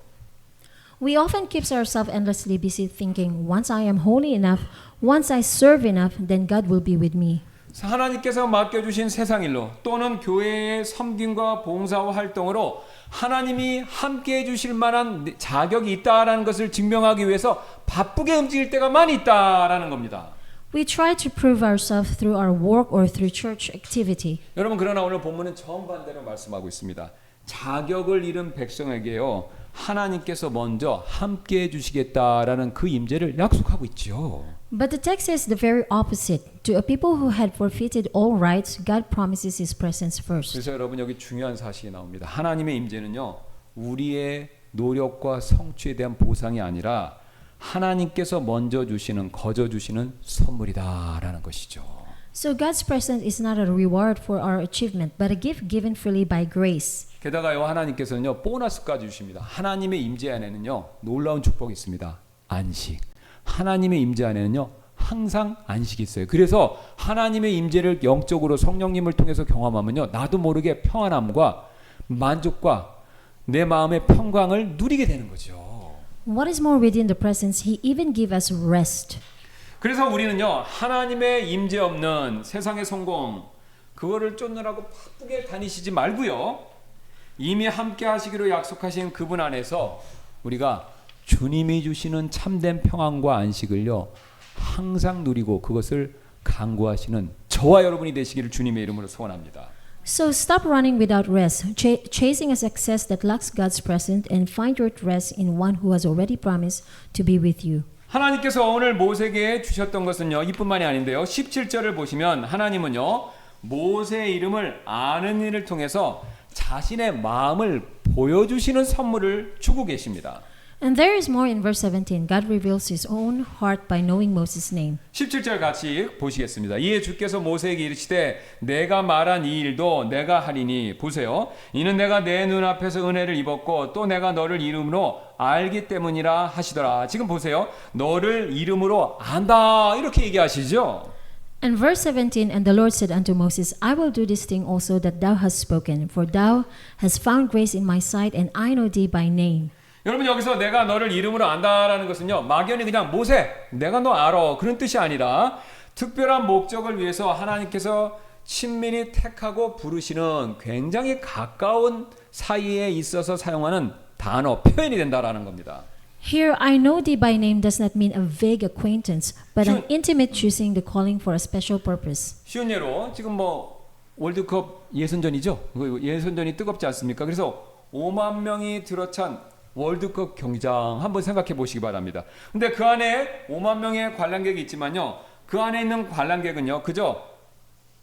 We often keep ourselves endlessly busy thinking, once I am holy enough, once I serve enough, then God will be with me. 하나님께서 맡겨주신 세상 일로 또는 교회의 섬김과 봉사와 활동으로 하나님이 함께 해주실 만한 자격이 있다라는 것을 증명하기 위해서 바쁘게 움직일 때가 많이 있다라는 겁니다. We try to prove ourselves through our work or through church activity. 여러분 그러나 오늘 본문은 정반대로 말씀하고 있습니다. 자격을 잃은 백성에게요 하나님께서 먼저 함께 해주시겠다라는 그 임재를 약속하고 있죠. But the text says the very opposite. To a people who had forfeited all rights, God promises His presence first. 그래서 여러분 여기 중요한 사실이 나옵니다. 하나님의 임재는요 우리의 노력과 성취에 대한 보상이 아니라 하나님께서 먼저 주시는 거저 주시는 선물이다라는 것이죠. So God's presence is not a reward for our achievement, but a gift given freely by grace. 게다가요 하나님께서는요 보너스까지 주십니다. 하나님의 임재 안에는요 놀라운 축복이 있습니다. 안식. 하나님의 임재 안에는요 항상 안식이 있어요. 그래서 하나님의 임재를 영적으로 성령님을 통해서 경험하면요 나도 모르게 평안함과 만족과 내 마음의 평강을 누리게 되는 거죠. What is more, within the presence, He even gives us rest. 그래서 우리는요 하나님의 임재 없는 세상의 성공 그거를 쫓느라고 바쁘게 다니시지 말고요 이미 함께 하시기로 약속하신 그분 안에서 우리가 주님이 주시는 참된 평안과 안식을요 항상 누리고 그것을 강구하시는 저와 여러분이 되시기를 주님의 이름으로 소원합니다. So stop running without rest, chasing a success that lacks God's presence, and find your rest in one who has already promised to be with you. 하나님께서 오늘 모세에게 주셨던 것은요 이뿐만이 아닌데요 17절을 보시면 하나님은요 모세의 이름을 아는 일을 통해서 자신의 마음을 보여주시는 선물을 주고 계십니다. And there is more in verse 17. God reveals His own heart by knowing Moses' name. 17절 같이 보시겠습니다. 이에 주께서 모세에게 이르시되 내가 말한 이 일도 내가 하리니 보세요. 이는 내가 내 눈앞에서 은혜를 입었고 또 내가 너를 이름으로 알기 때문이라 하시더라. 지금 보세요. 너를 이름으로 안다 이렇게 얘기하시죠. And verse 17, and the Lord said unto Moses, I will do this thing also that thou hast spoken, for thou hast found grace in my sight, and I know thee by name. 여러분 여기서 내가 너를 이름으로 안다라는 것은요 막연히 그냥 모세 내가 너 알아 그런 뜻이 아니라 특별한 목적을 위해서 하나님께서 친밀히 택하고 부르시는 굉장히 가까운 사이에 있어서 사용하는 단어 표현이 된다라는 겁니다. Here, I know thee by name does not mean a vague acquaintance, but an intimate choosing the calling for a special purpose. 쉬운 예로 지금 뭐 월드컵 예선전이죠. 예선전이 뜨겁지 않습니까? 그래서 5만 명이 들어찬 월드컵 경기장 한번 생각해 보시기 바랍니다. 근데 그 안에 5만 명의 관람객이 있지만요. 그 안에 있는 관람객은요. 그저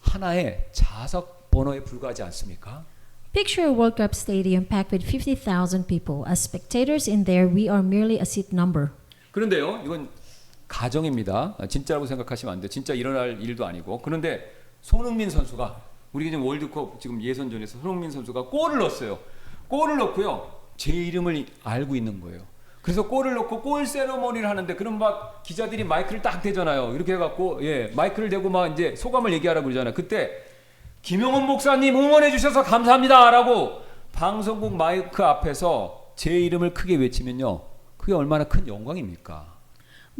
하나의 좌석 번호에 불과하지 않습니까? Picture a World Cup stadium packed with 50,000 people. As spectators in there, we are merely a seat number. 그런데요. 이건 가정입니다. 진짜라고 생각하시면 안 돼요. 진짜 일어날 일도 아니고. 그런데 손흥민 선수가 우리 지금 월드컵 지금 예선전에서 손흥민 선수가 골을 넣었어요. 골을 넣고요. 제 이름을 알고 있는 거예요. 그래서 골을 넣고 골 세레모니를 하는데 그럼 막 기자들이 마이크를 딱 대잖아요. 이렇게 해갖고 마이크를 대고 막 이제 소감을 얘기하라고 그러잖아요. 그때 김용훈 목사님 응원해 주셔서 감사합니다라고 방송국 마이크 앞에서 제 이름을 크게 외치면요. 그게 얼마나 큰 영광입니까?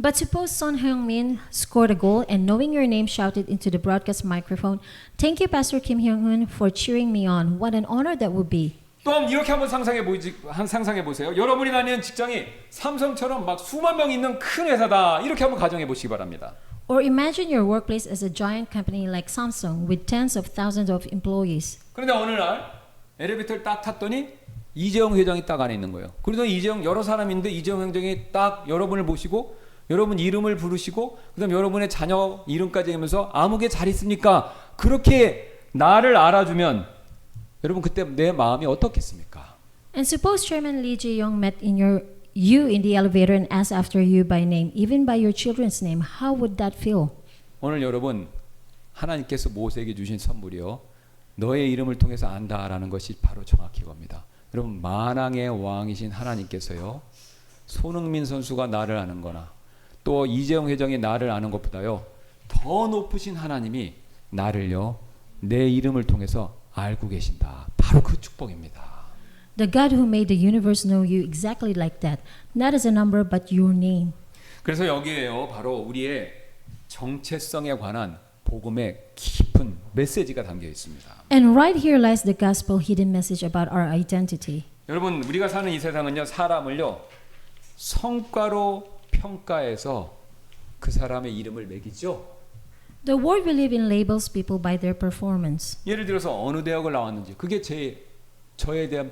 But suppose Son Heung-min scored a goal and knowing your name shouted into the broadcast microphone, "Thank you, Pastor Kim Hyung-hun, for cheering me on. What an honor that would be." 또 이렇게 한번 상상해 보세요. 여러분이 다니는 직장이 삼성처럼 막 수만 명 있는 큰 회사다. 이렇게 한번 가정해 보시기 바랍니다. Or imagine your workplace as a giant company like Samsung with tens of thousands of employees. 그런데 어느 날 엘리베이터를 딱 탔더니 이재용 회장이 딱 안에 있는 거예요. 그래서 이재용 여러 사람이 있는데 이재용 회장이 딱 여러분을 보시고 여러분 이름을 부르시고 그다음 여러분의 자녀 이름까지 하면서 아무개 잘 있습니까? 그렇게 나를 알아주면 여러분 그때 내 마음이 어떻겠습니까? And suppose Chairman Lee Jae-yong met you in the elevator and asked after you by name, even by your children's name. How would that feel? 오늘 여러분 하나님께서 모세에게 주신 선물이요. 너의 이름을 통해서 안다라는 것이 바로 정확히 겁니다. 여러분 만왕의 왕이신 하나님께서요. 손흥민 선수가 나를 아는 거나 또 이재용 회장이 나를 아는 것보다요 더 높으신 하나님이 나를요 내 이름을 통해서 알고 계신다. 바로 그 축복입니다. The God who made the universe know you exactly like that, not as a number but your name. 그래서 여기에요 바로 우리의 정체성에 관한 복음의 깊은 메시지가 담겨 있습니다. And right here lies the gospel hidden message about our identity. 여러분 우리가 사는 이 세상은요 사람을요 성과로 평가해서 그 사람의 이름을 매기죠. The world we live in labels people by their performance. 예를 들어서 어느 대학을 나왔는지 그게 저에 대한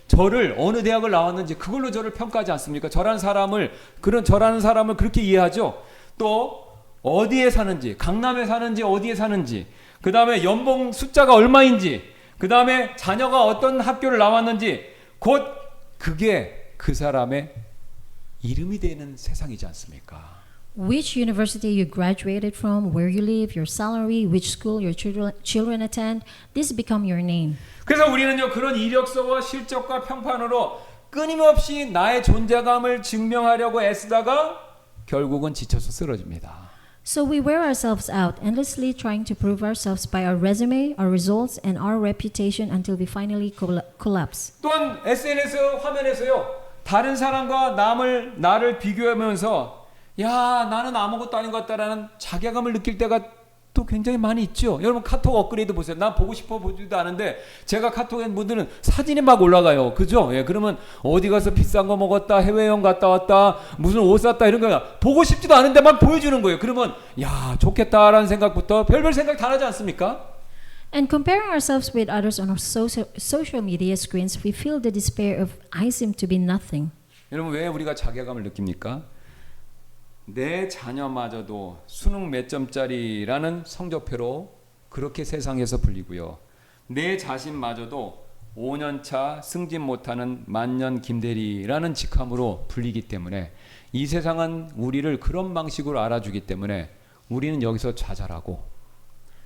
저를 어느 대학을 나왔는지 그걸로 저를 평가하지 않습니까? 저라는 사람을 그렇게 이해하죠. 또 어디에 사는지, 강남에 사는지 어디에 사는지, 그 다음에 연봉 숫자가 얼마인지, 그 다음에 자녀가 어떤 학교를 나왔는지 곧 그게 그 사람의 이름이 되는 세상이지 않습니까? Which university you graduated from, where you live, your salary, which school your children attend, this become your name. 그래서 우리는요 그런 이력서와 실적과 평판으로 끊임없이 나의 존재감을 증명하려고 애쓰다가 결국은 지쳐서 쓰러집니다. So we wear ourselves out, endlessly trying to prove ourselves by our resume, our results, and our reputation until we finally collapse. 또한 SNS 화면에서요 다른 사람과 나를 비교하면서 야 나는 아무것도 아닌 것 같다라는 자괴감을 느낄 때가 또 굉장히 많이 있죠. 여러분 카톡 업그레이드 보세요. 난 보고 싶어 보지도 않은데 제가 카톡에 분들은 사진이 막 올라가요. 그죠? 예, 그러면 어디 가서 비싼 거 먹었다, 해외여행 갔다 왔다, 무슨 옷 샀다 이런 거 보고 싶지도 않은데 막 보여주는 거예요. 그러면 야 좋겠다라는 생각부터 별별 생각 다 나지 않습니까? And comparing ourselves with others on our social media screens, we feel the despair of I seem to be nothing. 여러분 왜 우리가 자괴감을 느낍니까? 내 자녀마저도 수능 몇 점짜리라는 성적표로 그렇게 세상에서 불리고요. 내 자신마저도 5년차 승진 못하는 만년 김대리라는 직함으로 불리기 때문에 이 세상은 우리를 그런 방식으로 알아주기 때문에 우리는 여기서 좌절하고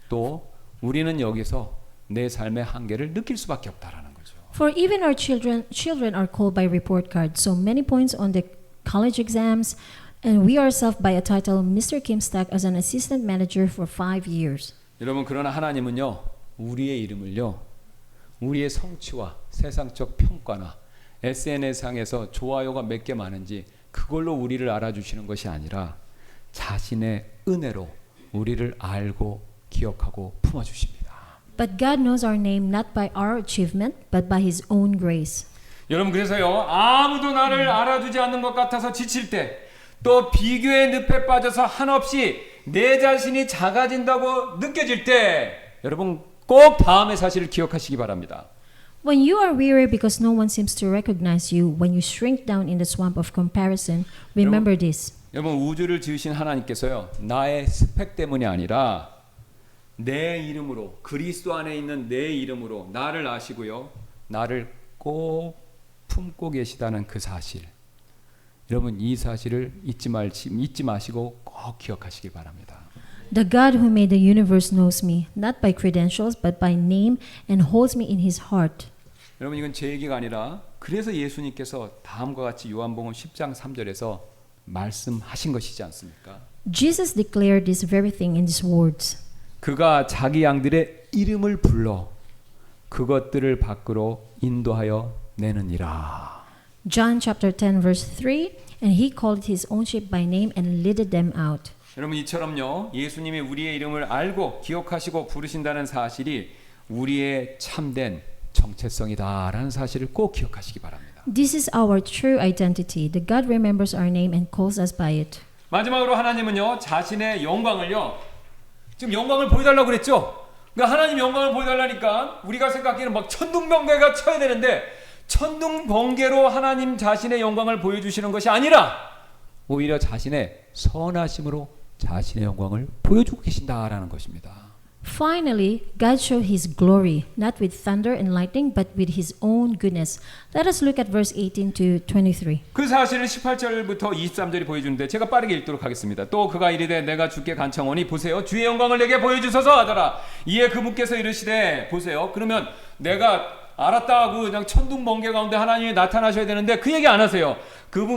또 우리는 여기서 내 삶의 한계를 느낄 수밖에 없다라는 거죠. For even our children are called by report cards, so many points on the college exams, and we ourselves by a title Mr. Kim Stack as an assistant manager for 5 years. 여러분 그러나 하나님은요 우리의 이름을요 우리의 성취와 세상적 평가나 SNS상에서 좋아요가 몇 개 많은지 그걸로 우리를 알아주시는 것이 아니라 자신의 은혜로 우리를 알고 기억하고 품어주십니다. But God knows our name not by our achievement, but by His own grace. 여러분 그래서요 아무도 나를 알아주지 않는 것 같아서 지칠 때 또 비교의 늪에 빠져서 한없이 내 자신이 작아진다고 느껴질 때 여러분 꼭 다음의 사실을 기억하시기 바랍니다. When you are weary because no one seems to recognize you, when you shrink down in the swamp of comparison, remember this. 여러분 우주를 지으신 하나님께서요 나의 스펙 때문이 아니라 내 이름으로 그리스도 안에 있는 내 이름으로 나를 아시고요 나를 꼭 품고 계시다는 그 사실 여러분 이 사실을 잊지 마시고 꼭 기억하시기 바랍니다. The God who made the universe knows me, not by credentials, but by name, and holds me in His heart. 여러분 이건 제 얘기가 아니라 그래서 예수님께서 다음과 같이 요한복음 10장 3절에서 말씀하신 것이지 않습니까? Jesus declared this very thing in these words. 그가 자기 양들의 이름을 불러 그것들을 밖으로 인도하여 내느니라. John chapter 10 verse 3, and He called His own sheep by name and leaded them out. 여러분 이처럼요 예수님이 우리의 이름을 알고 기억하시고 부르신다는 사실이 우리의 참된 정체성이다라는 사실을 꼭 기억하시기 바랍니다. This is our true identity. The God remembers our name and calls us by it. 마지막으로 하나님은요 자신의 영광을요 지금 영광을 보여달라고 그랬죠. 그러니까 하나님 영광을 보여달라니까 우리가 생각하기에는 막 천둥번개가 쳐야 되는데 천둥번개로 하나님 자신의 영광을 보여주시는 것이 아니라 오히려 자신의 선하심으로 자신의 영광을 보여주고 계신다라는 것입니다. Finally, God showed His glory, not with thunder and lightning, but with His own goodness. Let us look at verse 18 to 23. 그 사실을 18절부터 23절이 보여주는데 제가 빠르게 읽도록 하겠습니다. 또 그가 이르되 내가 주께 간청하니 보세요 주의 영광을 내게 보여주소서 하더라. 이에 그분께서 이르시되 보세요. 그러면 내가 알았다 하고 그냥 천둥번개 가운데 하나님이 나타나셔야 되는데 그 얘기 안 하세요.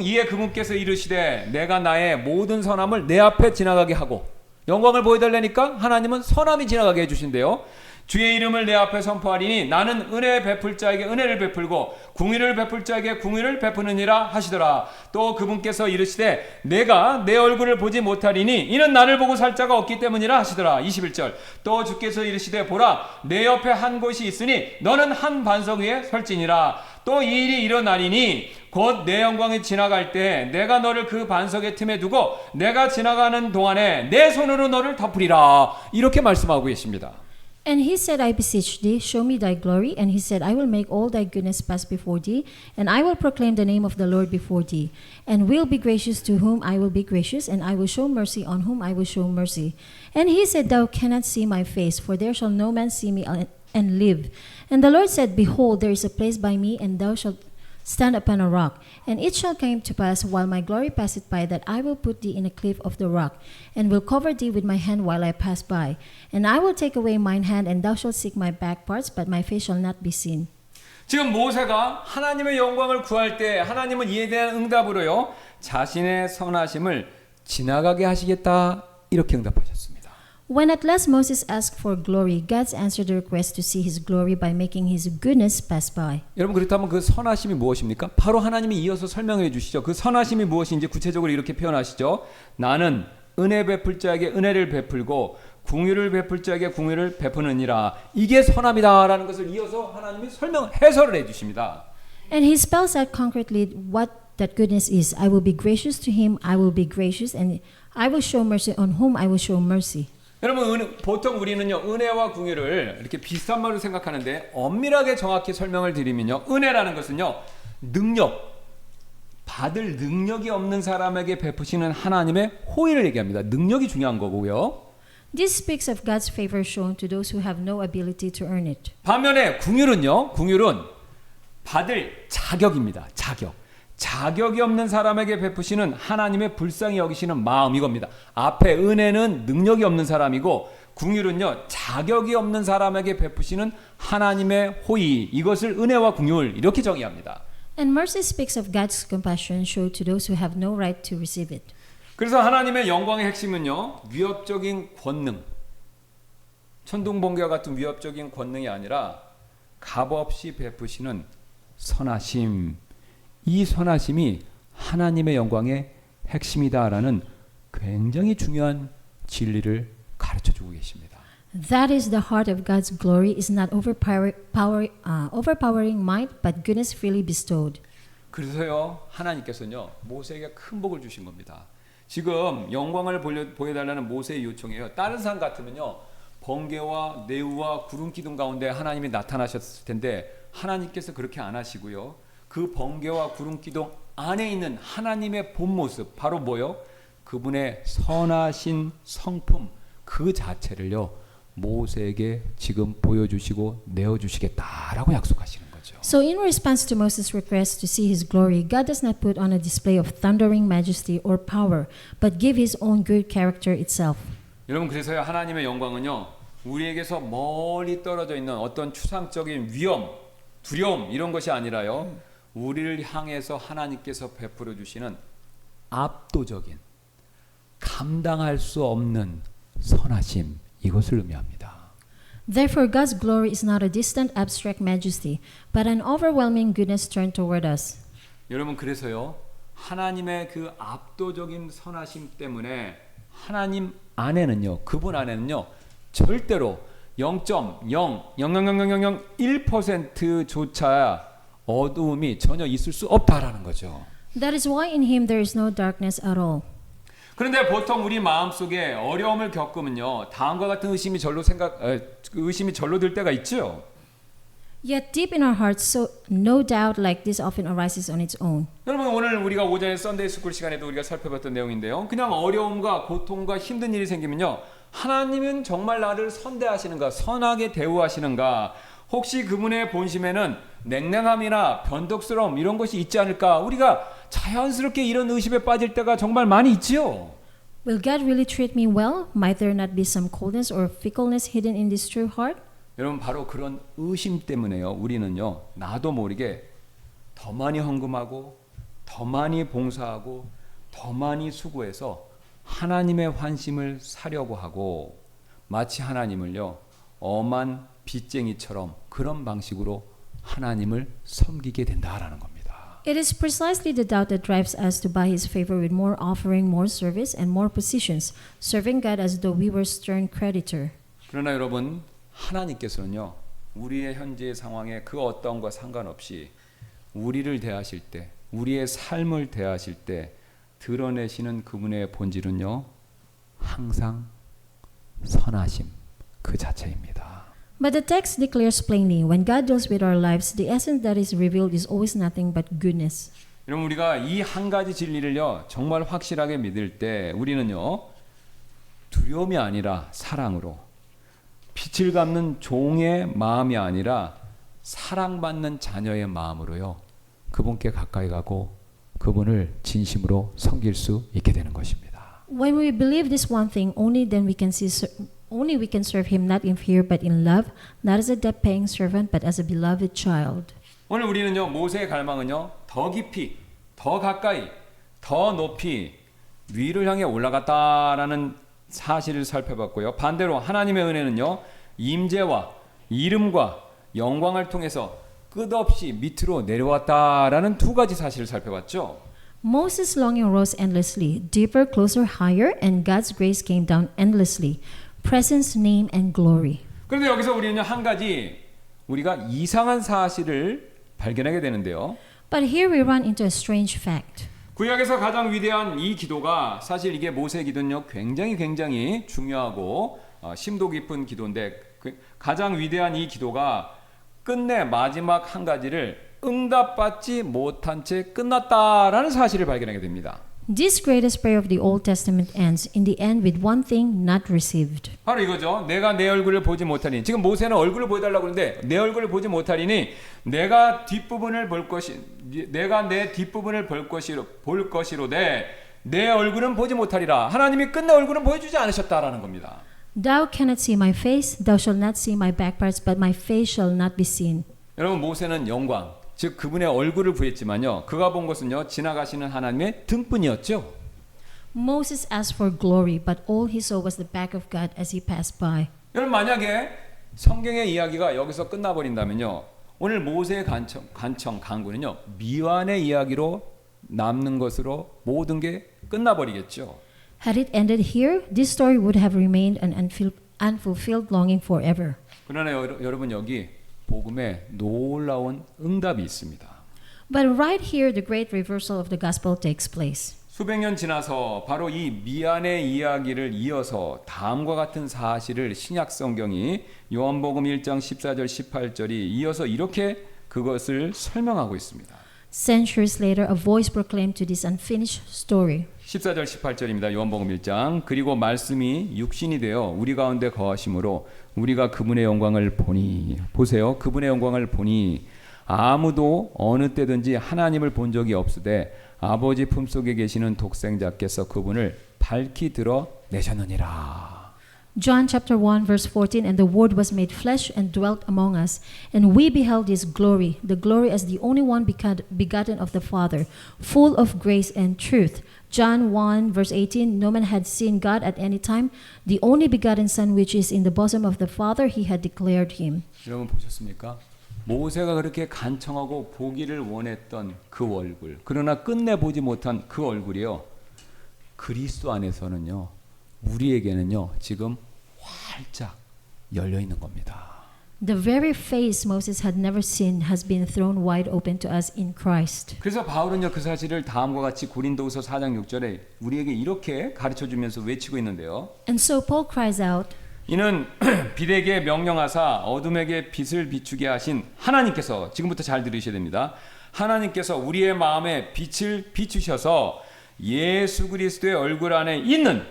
이에 그분께서 이르시되 내가 나의 모든 선함을 내 앞에 지나가게 하고 영광을 보여달라니까 하나님은 선함이 지나가게 해주신대요. 주의 이름을 내 앞에 선포하리니 나는 은혜 베풀 자에게 은혜를 베풀고 궁의를 베풀 자에게 궁의를 베푸느니라 하시더라. 또 그분께서 이르시되 내가 내 얼굴을 보지 못하리니 이는 나를 보고 살 자가 없기 때문이라 하시더라. 21절. 또 주께서 이르시되 보라 내 옆에 한 곳이 있으니 너는 한 반석 위에 설지니라. 또 이 일이 일어나리니 곧 내 영광이 지나갈 때 내가 너를 그 반석의 틈에 두고 내가 지나가는 동안에 내 손으로 너를 덮으리라. 이렇게 말씀하고 계십니다. And he said, I beseech thee, show me thy glory. And he said, I will make all thy goodness pass before thee, and I will proclaim the name of the Lord before thee, and will be gracious to whom I will be gracious, and I will show mercy on whom I will show mercy. And he said, Thou cannot see my face, for there shall no man see me and live. And the Lord said, Behold, there is a place by me, and thou shalt stand upon a rock. And it shall come to pass, while my glory passeth by, that I will put thee in a cliff of the rock, and will cover thee with my hand while I pass by. And I will take away mine hand, and thou shalt seek my back parts, but my face shall not be seen. 지금 모세가 하나님의 영광을 구할 때 하나님은 이에 대한 응답으로요 자신의 선하심을 지나가게 하시겠다 이렇게 응답하셨습니다. When at last Moses asked for glory, God answered the request to see his glory by making his goodness pass by. 여러분 그렇다면 그 선하심이 무엇입니까? 바로 하나님이 이어서 설명해 주시죠. 그 선하심이 무엇인지 구체적으로 이렇게 표현하시죠. 나는 은혜 베풀 자에게 은혜를 베풀고 궁유를 베풀 자에게 궁유를 베푸느니라. 이게 선함이다라는 것을 이어서 하나님이 해설을 해 주십니다. And he spells out concretely what that goodness is. I will be gracious to him, I will be gracious, and I will show mercy on whom I will show mercy. 여러분 보통 우리는요 은혜와 궁유를 이렇게 비슷한 말로 생각하는데 엄밀하게 정확히 설명을 드리면요 은혜라는 것은요 능력 받을 능력이 없는 사람에게 베푸시는 하나님의 호의를 얘기합니다. 능력이 중요한 거고요. This speaks of God's favor shown to those who have no ability to earn it. 반면에 궁율은 받을 자격입니다. 자격이 없는 사람에게 베푸시는 하나님의 불쌍히 여기시는 마음 이겁니다. 앞에 은혜는 능력이 없는 사람이고 궁율은요 자격이 없는 사람에게 베푸시는 하나님의 호의 이것을 은혜와 궁율 이렇게 정의합니다. And mercy speaks of God's compassion shown to those who have no right to receive it. 그래서 하나님의 영광의 핵심은요 위협적인 권능 천둥번개와 같은 위협적인 권능이 아니라 값없이 베푸시는 선하심 이 선하심이 하나님의 영광의 핵심이다라는 굉장히 중요한 진리를 가르쳐주고 계십니다. That is the heart of God's glory is not overpowering might, but goodness freely bestowed. 그래서요 하나님께서는요 모세에게 큰 복을 주신 겁니다. 지금 영광을 보여달라는 모세의 요청이에요. 다른 산 같으면요 번개와 뇌우와 구름 기둥 가운데 하나님이 나타나셨을 텐데 하나님께서 그렇게 안 하시고요. 그 번개와 구름 기둥 안에 있는 하나님의 본 모습 바로 뭐요? 그분의 선하신 성품 그 자체를요 모세에게 지금 보여주시고 내어주시겠다라고 약속하시는 거죠. So in response to Moses' request to see his glory, God does not put on a display of thundering majesty or power, but give his own good character itself. 여러분 그래서요 하나님의 영광은요 우리에게서 멀리 떨어져 있는 어떤 추상적인 위험, 두려움 이런 것이 아니라요 우리를 향해서 하나님께서 베풀어 주시는 압도적인 감당할 수 없는 선하심 이것을 의미합니다. Therefore, God's glory is not a distant abstract majesty, but an overwhelming goodness turned toward us. 여러분 그래서요 하나님의 그 압도적인 선하심 때문에 하나님 안에는요 그분 안에는요 절대로 0.0000001%조차 어두움이 전혀 있을 수 없다라는 거죠. That is why in him there is no darkness at all. 그런데 보통 우리 마음속에 어려움을 겪으면요 다음과 같은 의심이 절로 들 때가 있죠. Yet deep in our hearts, so no doubt like this often arises on its own. 여러분 오늘 우리가 오전에 썬데이 스쿨 시간에도 우리가 살펴봤던 내용인데요. 그냥 어려움과 고통과 힘든 일이 생기면요 하나님은 정말 나를 선대하시는가 선하게 대우하시는가 혹시 그분의 본심에는 냉랭함이나 변덕스러움 이런 것이 있지 않을까 우리가 자연스럽게 이런 의심에 빠질 때가 정말 많이 있지요. Will God really treat me well? Might there not be some coldness or fickleness hidden in this true heart? 여러분 바로 그런 의심 때문에요 우리는요 나도 모르게 더 많이 헌금하고 더 많이 봉사하고 더 많이 수고해서 하나님의 환심을 사려고 하고 마치 하나님을요 엄한 빚쟁이처럼 그런 방식으로 하나님을 섬기게 된다라는 겁니다. It is precisely the doubt that drives us to buy His favor with more offering, more service, and more positions, serving God as though we were stern creditor. 그러나 여러분 하나님께서는요 우리의 현재의 상황에 그 어떤 것과 상관없이 우리를 대하실 때 우리의 삶을 대하실 때 드러내시는 그분의 본질은요 항상 선하심 그 자체입니다. But the text declares plainly, when God deals with our lives, the essence that is revealed is always nothing but goodness. 여러분 우리가 이 한 가지 진리를요 정말 확실하게 믿을 때 우리는요 두려움이 아니라 사랑으로 빛을 갚는 종의 마음이 아니라 사랑받는 자녀의 마음으로요 그분께 가까이 가고 그분을 진심으로 섬길 수 있게 되는 것입니다. When we believe this one thing, only then we can serve Him not in fear but in love, not as a debt-paying servant but as a beloved child. 오늘 우리는요 모세의 갈망은요 더 깊이, 더 가까이, 더 높이 위를 향해 올라갔다라는 사실을 살펴봤고요. 반대로 하나님의 은혜는요 임재와 이름과 영광을 통해서 끝없이 밑으로 내려왔다라는 두 가지 사실을 살펴봤죠. Moses' longing rose endlessly, deeper, closer, higher, and God's grace came down endlessly, presence, name, and glory. 그런데 여기서 우리는 한 가지 우리가 이상한 사실을 발견하게 되는데요. But here we run into a strange fact. 구약에서 가장 위대한 이 기도가 사실 이게 모세의 기도는요 굉장히 중요하고 심도 깊은 기도인데 가장 위대한 이 기도가 끝내 마지막 한 가지를 응답받지 못한 채 끝났다라는 사실을 발견하게 됩니다. This greatest prayer of the Old Testament ends in the end with one thing not received. 바로 이거죠. 내가 내 얼굴을 보지 못하니 지금 모세는 얼굴을 보여달라고 그러는데 내 얼굴을 보지 못하리니 내가 내 뒷부분을 볼 것이로되 내 얼굴은 보지 못하리라. 하나님이 끝내 얼굴은 보여주지 않으셨다라는 겁니다. Thou cannot see my face, thou shalt not see my back parts, but my face shall not be seen. 여러분 모세는 영광 즉 그분의 얼굴을 구했지만요 그가 본 것은요 지나가시는 하나님의 등뿐이었죠. Moses asked for glory, but all he saw was the back of God as he passed by. 여러분 만약에 성경의 이야기가 여기서 끝나버린다면요 오늘 모세의 간구는요 미완의 이야기로 남는 것으로 모든 게 끝나버리겠죠. Had it ended here, this story would have remained an unfulfilled longing forever. 그러나 여러분 여기 복음에 놀라운 응답이 있습니다. But right here, the great reversal of the gospel takes place. 수백 년 지나서 바로 이 미안의 이야기를 이어서 다음과 같은 사실을 신약 성경이 요한복음 1장 14절 18절이 이어서 이렇게 그것을 설명하고 있습니다. Centuries later, a voice proclaimed to this unfinished story. 14절 18절입니다. 요한복음 1장 그리고 말씀이 육신이 되어 우리 가운데 거하심으로 우리가 그분의 영광을 보니 보세요. 그분의 영광을 보니 아무도 어느 때든지 하나님을 본 적이 없으되 아버지 품속에 계시는 독생자께서 그분을 밝히 드러내셨느니라. John chapter 1 verse 14, and the Word was made flesh and dwelt among us, and we beheld His glory, the glory as the only one begotten of the Father, full of grace and truth. John 1 verse 18, no man had seen God at any time, the only begotten Son which is in the bosom of the Father, He had declared Him. 여러분 보셨습니까? 모세가 그렇게 간청하고 보기를 원했던 그 얼굴, 그러나 끝내 보지 못한 그 얼굴이요, 그리스도 안에서는요, 우리에게는요 지금 활짝 열려 있는 겁니다. The very face Moses had never seen has been thrown wide open to us in Christ. 그래서 바울은요 그 사실을 다음과 같이 고린도후서 4장 6절에 우리에게 이렇게 가르쳐주면서 외치고 있는데요. And so Paul cries out, 이는 빛에게 명령하사 어둠에게 빛을 비추게 하신 하나님께서, 지금부터 잘 들으셔야 됩니다. 하나님께서 우리의 마음에 빛을 비추셔서 예수 그리스도의 얼굴 안에 있는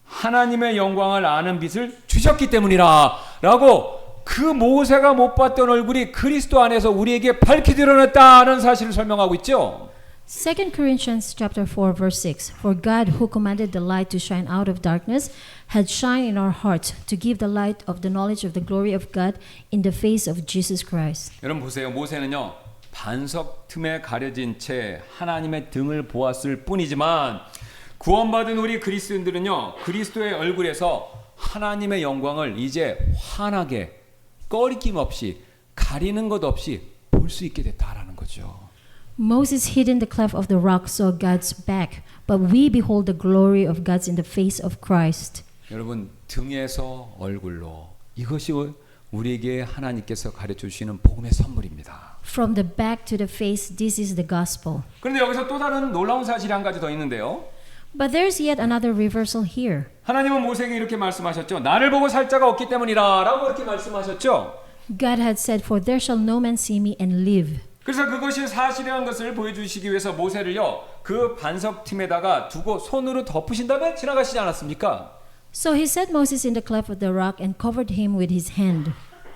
하나님의 영광을 아는 빛을 주셨기 때문이라 라고, 그 모세가 못 봤던 얼굴이 그리스도 안에서 우리에게 밝히 드러났다는 사실을 설명하고 있죠. 2 Corinthians chapter 4 verse 6, For God who commanded the light to shine out of darkness had shined in our hearts to give the light of the knowledge of the glory of God in the face of Jesus Christ. 여러분 보세요. 모세는요 반석 틈에 가려진 채 하나님의 등을 보았을 뿐이지만 구원받은 우리 그리스도인들은요, 그리스도의 얼굴에서 하나님의 영광을 이제 환하게 꺼리낌 없이 가리는 것 없이 볼 수 있게 됐다라는 거죠. Moses hid in the cleft of the rock saw God's back, but we behold the glory of God in the face of Christ. 여러분, 등에서 얼굴로, 이것이 우리에게 하나님께서 가르쳐 주시는 복음의 선물입니다. From the back to the face, this is the gospel. 그런데 여기서 또 다른 놀라운 사실이 한 가지 더 있는데요. But there's yet another reversal here. 하나님은 모세에게 이렇게 말씀하셨죠. 나를 보고 살 자가 없기 때문이라 라고 이렇게 말씀하셨죠. God had said, For there shall no man see me and live. 그래서 그것이 사실이라는 것을 보여주시기 위해서 모세를요, 그 반석 틈에다가 두고 손으로 덮으신 다음에 지나가시지 않았습니까? So he set Moses in the cleft of the rock and covered him with his hand.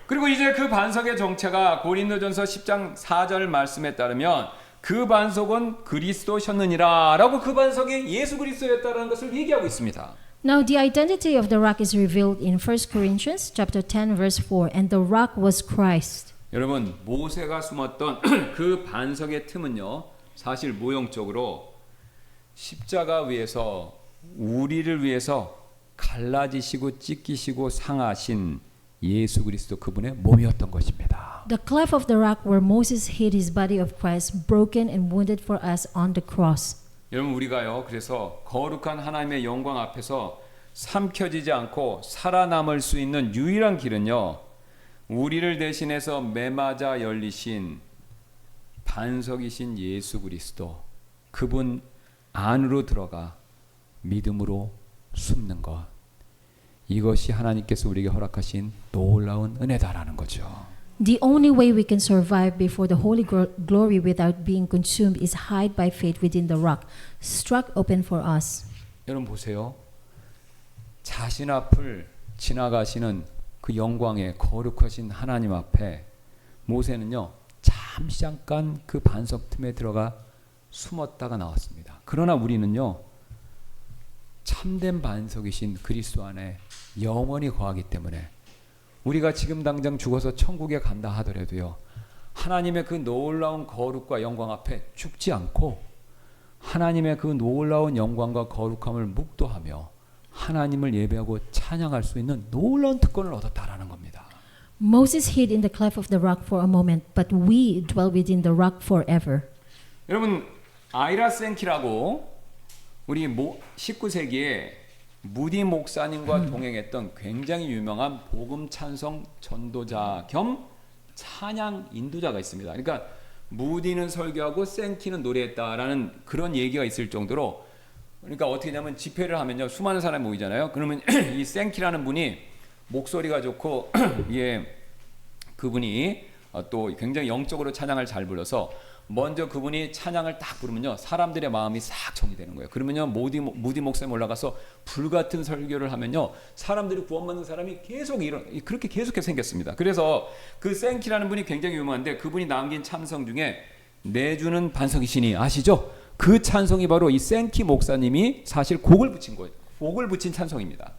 그리고 이제 그 반석의 정체가 고린도전서 10장 4절 말씀에 따르면 그 반석은 그리스도셨느니라 라고 그 반석이 예수 그리스도였다는 것을 얘기하고 있습니다. Now the identity of the rock is revealed in 1 Corinthians chapter 10 verse 4, and the rock was Christ. 여러분, 모세가 숨었던 그 반석의 틈은요, 사실 모형적으로 십자가 위에서 우리를 위해서 갈라지시고 찢기시고 상하신 예수 그리스도 그분의 몸이었던 것입니다. The cleft of the rock where Moses hid his body of Christ, broken and wounded for us on the cross. 여러분, 우리가요, 그래서 거룩한 하나님의 영광 앞에서 삼켜지지 않고 살아남을 수 있는 유일한 길은요, 우리를 대신해서 매맞아 열리신 반석이신 예수 그리스도 그분 안으로 들어가 믿음으로 숨는 것, 이것이 하나님께서 우리에게 허락하신 놀라운 은혜다라는 거죠. The only way we can survive before the holy glory without being consumed is hide by faith within the rock, struck open for us. 여러분 보세요. 자신 앞을 지나가시는 그 영광의 거룩하신 하나님 앞에 모세는요, 잠시 잠깐 그 반석 틈에 들어가 숨었다가 나왔습니다. 그러나 우리는요, 참된 반석이신 그리스도 안에 영원히 거하기 때문에 우리가 지금 당장 죽어서 천국에 간다 하더라도요, 하나님의 그 놀라운 거룩과 영광 앞에 죽지 않고 하나님의 그 놀라운 영광과 거룩함을 묵도하며 하나님을 예배하고 찬양할 수 있는 놀라운 특권을 얻었다라는 겁니다. Moses hid in the cleft of the rock for a moment, but we dwell within the rock forever. 여러분, 아이라 생키라고 우리 19세기에 무디 목사님과 동행했던 굉장히 유명한 복음 찬송 전도자 겸 찬양 인도자가 있습니다. 그러니까 무디는 설교하고 생키는 노래했다라는 그런 얘기가 있을 정도로, 그러니까 어떻게 하냐면 집회를 하면요, 수많은 사람이 모이잖아요. 그러면 이 생키라는 분이 목소리가 좋고 예, 그분이 또 굉장히 영적으로 찬양을 잘 불러서 먼저 그분이 찬양을 딱 부르면요, 사람들의 마음이 싹 정리되는 거예요. 그러면요, 무디 목사님 올라가서 불같은 설교를 하면요, 사람들이 구원받는 사람이 계속 그렇게 계속해서 생겼습니다. 그래서 그 생키라는 분이 굉장히 유명한데, 그분이 남긴 찬송 중에 내주는 반석이시니 아시죠? 그 찬송이 바로 이 생키 목사님이 사실 곡을 붙인 거예요. 곡을 붙인 찬송입니다.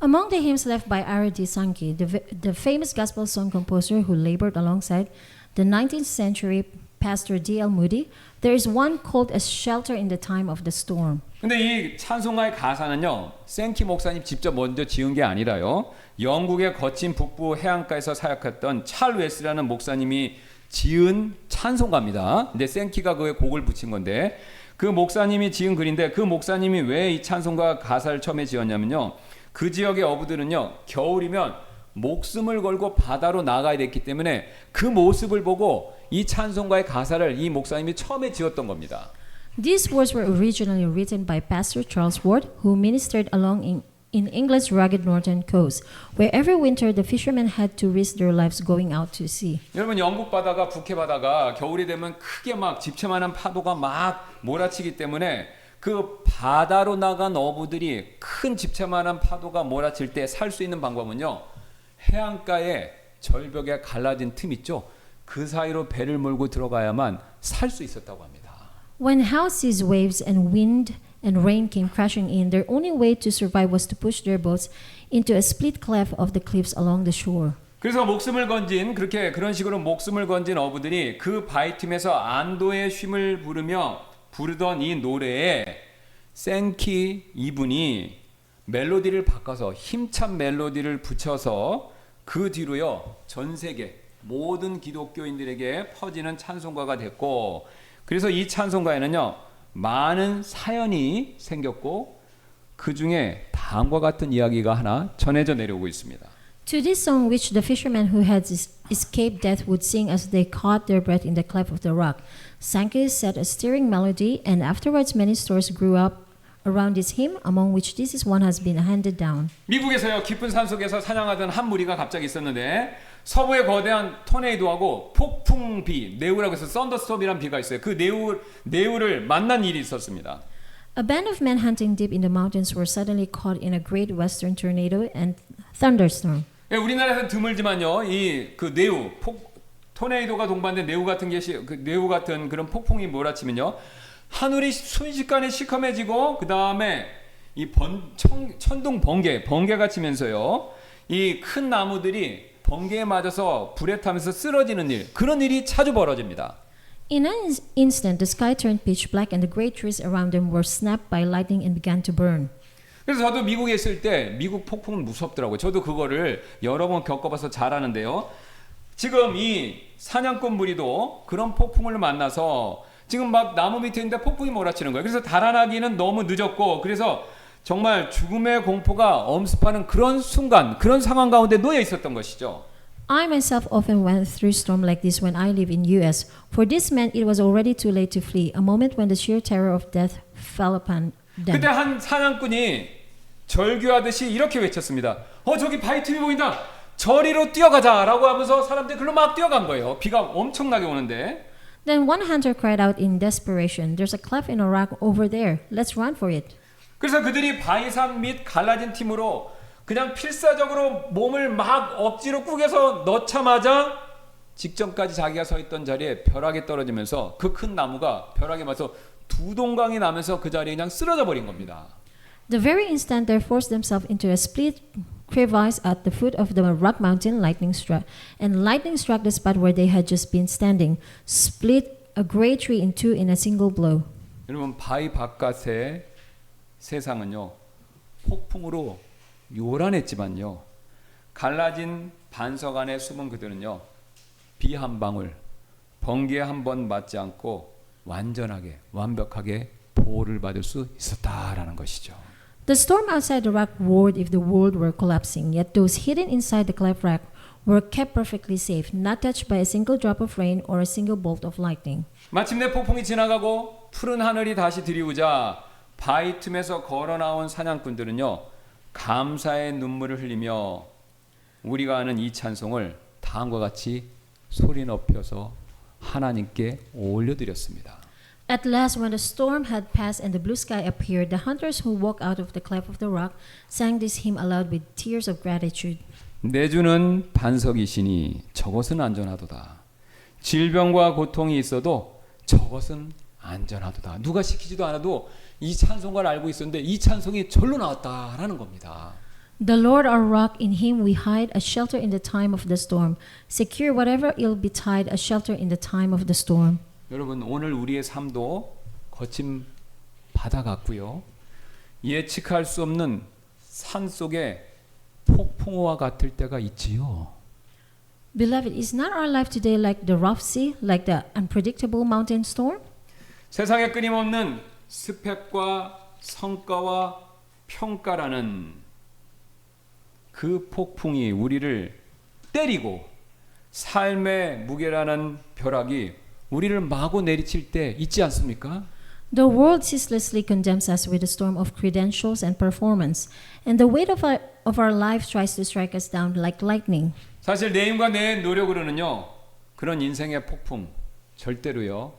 Among the hymns left by R.D. Sankey, the famous gospel song composer who labored alongside the 19th century Pastor D.L. Moody, there is one called A Shelter in the Time of the Storm. 근데 이 찬송가의 가사는요, 생키 목사님 직접 먼저 지은 게 아니라요, 영국의 거친 북부 해안가에서 사역했던 찰 웨스라는 목사님이 지은 찬송가입니다. 근데 생키가 그에 곡을 붙인 건데, 그 목사님이 지은 글인데, 그 목사님이 왜 이 찬송가 가사를 처음에 지었냐면요, 그 지역의 어부들은요, 겨울이면 목숨을 걸고 바다로 나가야 됐기 때문에 그 모습을 보고 이 찬송가의 가사를 이 목사님이 처음에 지었던 겁니다. These words were originally written by Pastor Charles Ward, who ministered along in England's rugged northern coast, where every winter the fishermen had to risk their lives going out to sea. 여러분, 영국 바다가 북해 바다가 겨울이 되면 크게 막 집채만한 파도가 막 몰아치기 때문에 그 바다로 나간 어부들이 큰 집채만한 파도가 몰아칠 때 살 수 있는 방법은요, 해안가에 절벽에 갈라진 틈 있죠? 그 사이로 배를 몰고 들어가야만 살 수 있었다고 합니다. When high seas, waves, and wind and rain came crashing in, their only way to survive was to push their boats into a split cleft of the cliffs along the shore. 그래서 목숨을 건진 그런 식으로 목숨을 건진 어부들이 그 바위 틈에서 안도의 쉼을 부르던 이 노래에 생키 이분이 멜로디를 바꿔서 힘찬 멜로디를 붙여서 그 뒤로요 전 세계 모든 기독교인들에게 퍼지는 찬송가가 됐고, 그래서 이 찬송가에는요 많은 사연이 생겼고 그 중에 다음과 같은 이야기가 하나 전해져 내려오고 있습니다. To this song, which the fishermen who had escaped death would sing as they caught their breath in the cleft of the rock, Sankey set a stirring melody, and afterwards many stories grew up around this hymn, among which this is one has been handed down. 미국에서요 깊은 산속에서 사냥하던 한 무리가 갑자기 있었는데 서부의 거대한 토네이도하고 폭풍비, 네우라고 해서 썬더스톰이란 비가 있어요. 그 네우를 만난 일이 있었습니다. A band of men hunting deep in the mountains were suddenly caught in a great western tornado and thunderstorm. 예, 우리나라에서는 드물지만요, 이 그 토네이도가 동반된 네우 같은 그런 폭풍이 몰아치면요, 하늘이 순식간에 시커매지고 그 다음에 이 천둥 번개가 치면서요, 이 큰 나무들이 번개에 맞아서 불에 타면서 쓰러지는 그런 일이 자주 벌어집니다. In an instant, the sky turned pitch black, and the great trees around them were snapped by lightning and began to burn. 그래서 저도 미국에 있을 때 미국 폭풍은 무섭더라고요. 저도 그거를 여러 번 겪어봐서 잘 아는데요. 지금 이 사냥꾼 무리도 그런 폭풍을 만나서 지금 막 나무 밑에 있는데 폭풍이 몰아치는 거예요. 그래서 달아나기는 너무 늦었고, 그래서 정말 죽음의 공포가 엄습하는 그런 순간, 그런 상황 가운데 놓여 있었던 것이죠. I myself often went through storm like this when I live in US. For this meant it was already too late to flee, a moment when the sheer terror of death fell upon them. 그때 한 사냥꾼이 절규하듯이 이렇게 외쳤습니다. 저기 바위 틈이 보인다. 저리로 뛰어가자라고 하면서 사람들이 글로 막 뛰어간 거예요. 비가 엄청나게 오는데. Then one hunter cried out in desperation, "There's a cleft in a rock over there. Let's run for it." 그래서 그들이 바위산 및 갈라진 틈으로 그냥 필사적으로 몸을 막 억지로 꾸겨서 넣자마자 직전까지 자기가 서 있던 자리에 벼락이 떨어지면서 그 큰 나무가 벼락에 맞아서 두 동강이 나면서 그 자리에 그냥 쓰러져 버린 겁니다. The very instant they forced themselves into a split crevice at the foot of the rock mountain, lightning struck the spot where they had just been standing, split a great tree in two in a single blow. 여러분, 바위 바깥의 세상은요 폭풍으로 요란했지만요, 갈라진 반석 안에 숨은 그들은요 비 한 방울, 번개 한 번 맞지 않고 완벽하게 보호를 받을 수 있었다라는 것이죠. The storm outside the rock roared if the world were collapsing, yet those hidden inside the cleft rock were kept perfectly safe, not touched by a single drop of rain or a single bolt of lightning. 마침내 폭풍이 지나가고 푸른 하늘이 다시 드리우자 바위 틈에서 걸어 나온 사냥꾼들은요 감사의 눈물을 흘리며 우리가 아는 이 찬송을 다음과 같이 소리 높여서 하나님께 올려드렸습니다. At last, when the storm had passed and the blue sky appeared, the hunters who walked out of the cleft of the rock sang this hymn aloud with tears of gratitude. 내 주는 반석이시니 저것은 안전하도다. 질병과 고통이 있어도 저것은 안전하도다. 누가 시키지도 않아도 이 찬송가를 알고 있었는데 이 찬송이 절로 나왔다라는 겁니다. The Lord our rock, in him we hide, a shelter in the time of the storm. Secure whatever ill betide, a shelter in the time of the storm. 여러분, 오늘 우리의 삶도 거친 바다 같고요, 예측할 수 없는 산 속에 폭풍우와 같을 때가 있지요. Beloved, is not our life today like the rough sea, like the unpredictable mountain storm? 세상에 끊임없는 스펙과 성과와 평가라는 그 폭풍이 우리를 때리고 삶의 무게라는 벼락이 우리를 마구 내리칠 때 있지 않습니까? The world ceaselessly condemns us with a storm of credentials and performance, and the weight of our life tries to strike us down like lightning. 사실 내 힘과 내 노력으로는요 그런 인생의 폭풍 절대로요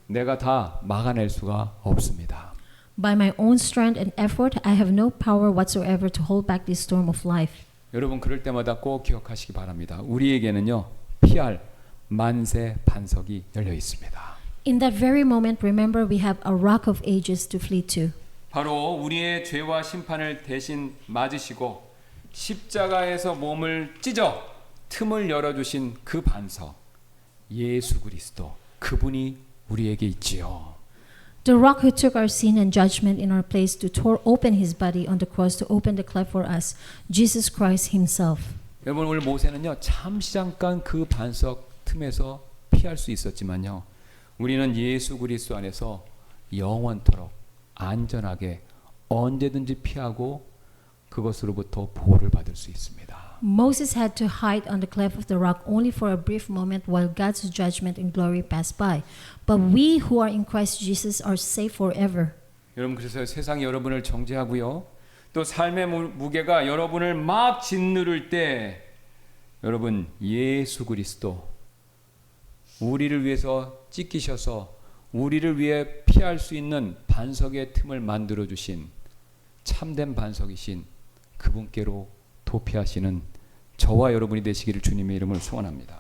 내가 다 막아낼 수가 없습니다. By my own strength and effort, I have no power whatsoever to hold back this storm of life. 여러분, 그럴 때마다 꼭 기억하시기 바랍니다. 우리에게는요 피할 만세 반석이 열려 있습니다. In that very moment, remember we have a rock of ages to flee to. 바로 우리의 죄와 심판을 대신 맞으시고 십자가에서 몸을 찢어 틈을 열어주신 그 반석 예수 그리스도 그분이 우리에게 있지요. The rock who took our sin and judgment in our place to tore open his body on the cross to open the cleft for us, Jesus Christ himself. 여러분 오늘 모세는요 잠시 잠깐 그 반석 틈에서 피할 수 있었지만요 우리는 예수 그리스도 안에서 영원토록 안전하게 언제든지 피하고 그것으로부터 보호를 받을 수 있습니다. Moses had to hide on the cleft of the rock only for a brief moment while God's judgment and glory passed by. But we who are in Christ Jesus are safe forever. 여러분 그래서 세상이 여러분을 정죄하고요. 또 삶의 무게가 여러분을 막 짓누를 때 여러분 예수 그리스도 우리를 위해서 찢기셔서 우리를 위해 피할 수 있는 반석의 틈을 만들어 주신 참된 반석이신 그분께로 도피하시는 저와 여러분이 되시기를 주님의 이름으로 소원합니다.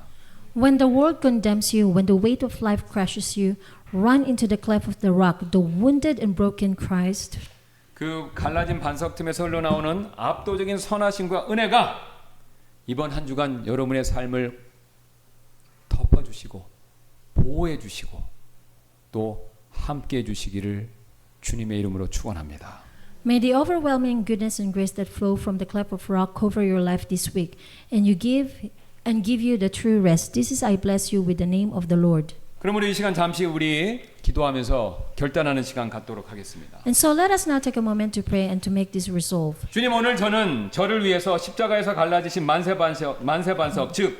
When the world condemns you, when the weight of life crushes you, run into the cleft of the rock, the wounded and broken Christ. 그 갈라진 반석 틈에서 흘러나오는 압도적인 선하심과 은혜가 이번 한 주간 여러분의 삶을 덮어주시고 보호해주시고 또 함께해 주시기를 주님의 이름으로 축원합니다. May the overwhelming goodness and grace that flow from the cleft of rock cover your life this week, and give you the true rest. This is I bless you with the name of the Lord. 그럼 우리 이 시간 잠시 우리 기도하면서 결단하는 시간 갖도록 하겠습니다. And so let us now take a moment to pray and to make this resolve. 주님 오늘 저는 저를 위해서 십자가에서 갈라지신 만세 반석 즉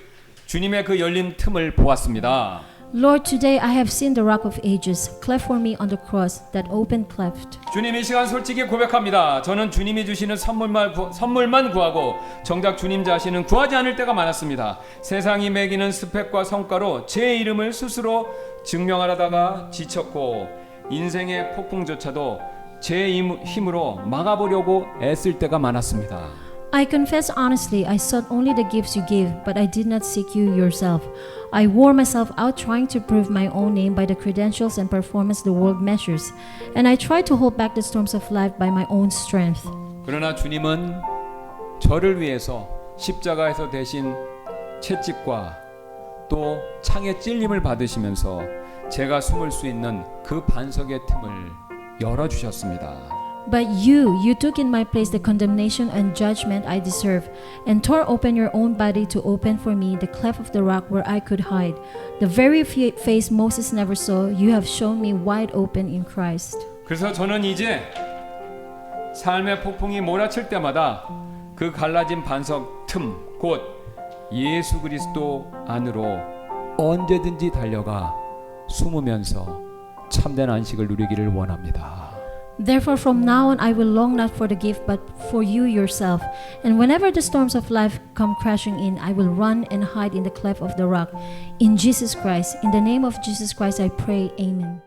주님의 그 열린 틈을 보았습니다. Lord, today I have seen the rock of ages, cleft for me on the cross, that open cleft. 주님 이 시간 솔직히 고백합니다. 저는 주님이 주시는 선물만 구하고 정작 주님 자신은 구하지 않을 때가 많았습니다. 세상이 매기는 스펙과 성과로 제 이름을 스스로 증명하려다가 지쳤고 인생의 폭풍조차도 제 힘으로 막아보려고 애쓸 때가 많았습니다. I confess honestly, I sought only the gifts you gave, but I did not seek you yourself. I wore myself out trying to prove my own name by the credentials and performance the world measures, and I tried to hold back the storms of life by my own strength. 그러나 주님은 저를 위해서 십자가에서 대신 채찍과 또 창에 찔림을 받으시면서 제가 숨을 수 있는 그 반석의 틈을 열어주셨습니다. But you took in my place the condemnation and judgment I deserve, and tore open your own body to open for me the cleft of the rock where I could hide. The very face Moses never saw, you have shown me wide open in Christ. 그래서 저는 이제 삶의 폭풍이 몰아칠 때마다 그 갈라진 반석 틈, 곧 예수 그리스도 안으로 언제든지 달려가 숨으면서 참된 안식을 누리기를 원합니다. Therefore, from now on, I will long not for the gift, but for you yourself. And whenever the storms of life come crashing in, I will run and hide in the cleft of the rock. In Jesus Christ, in the name of Jesus Christ, I pray, Amen.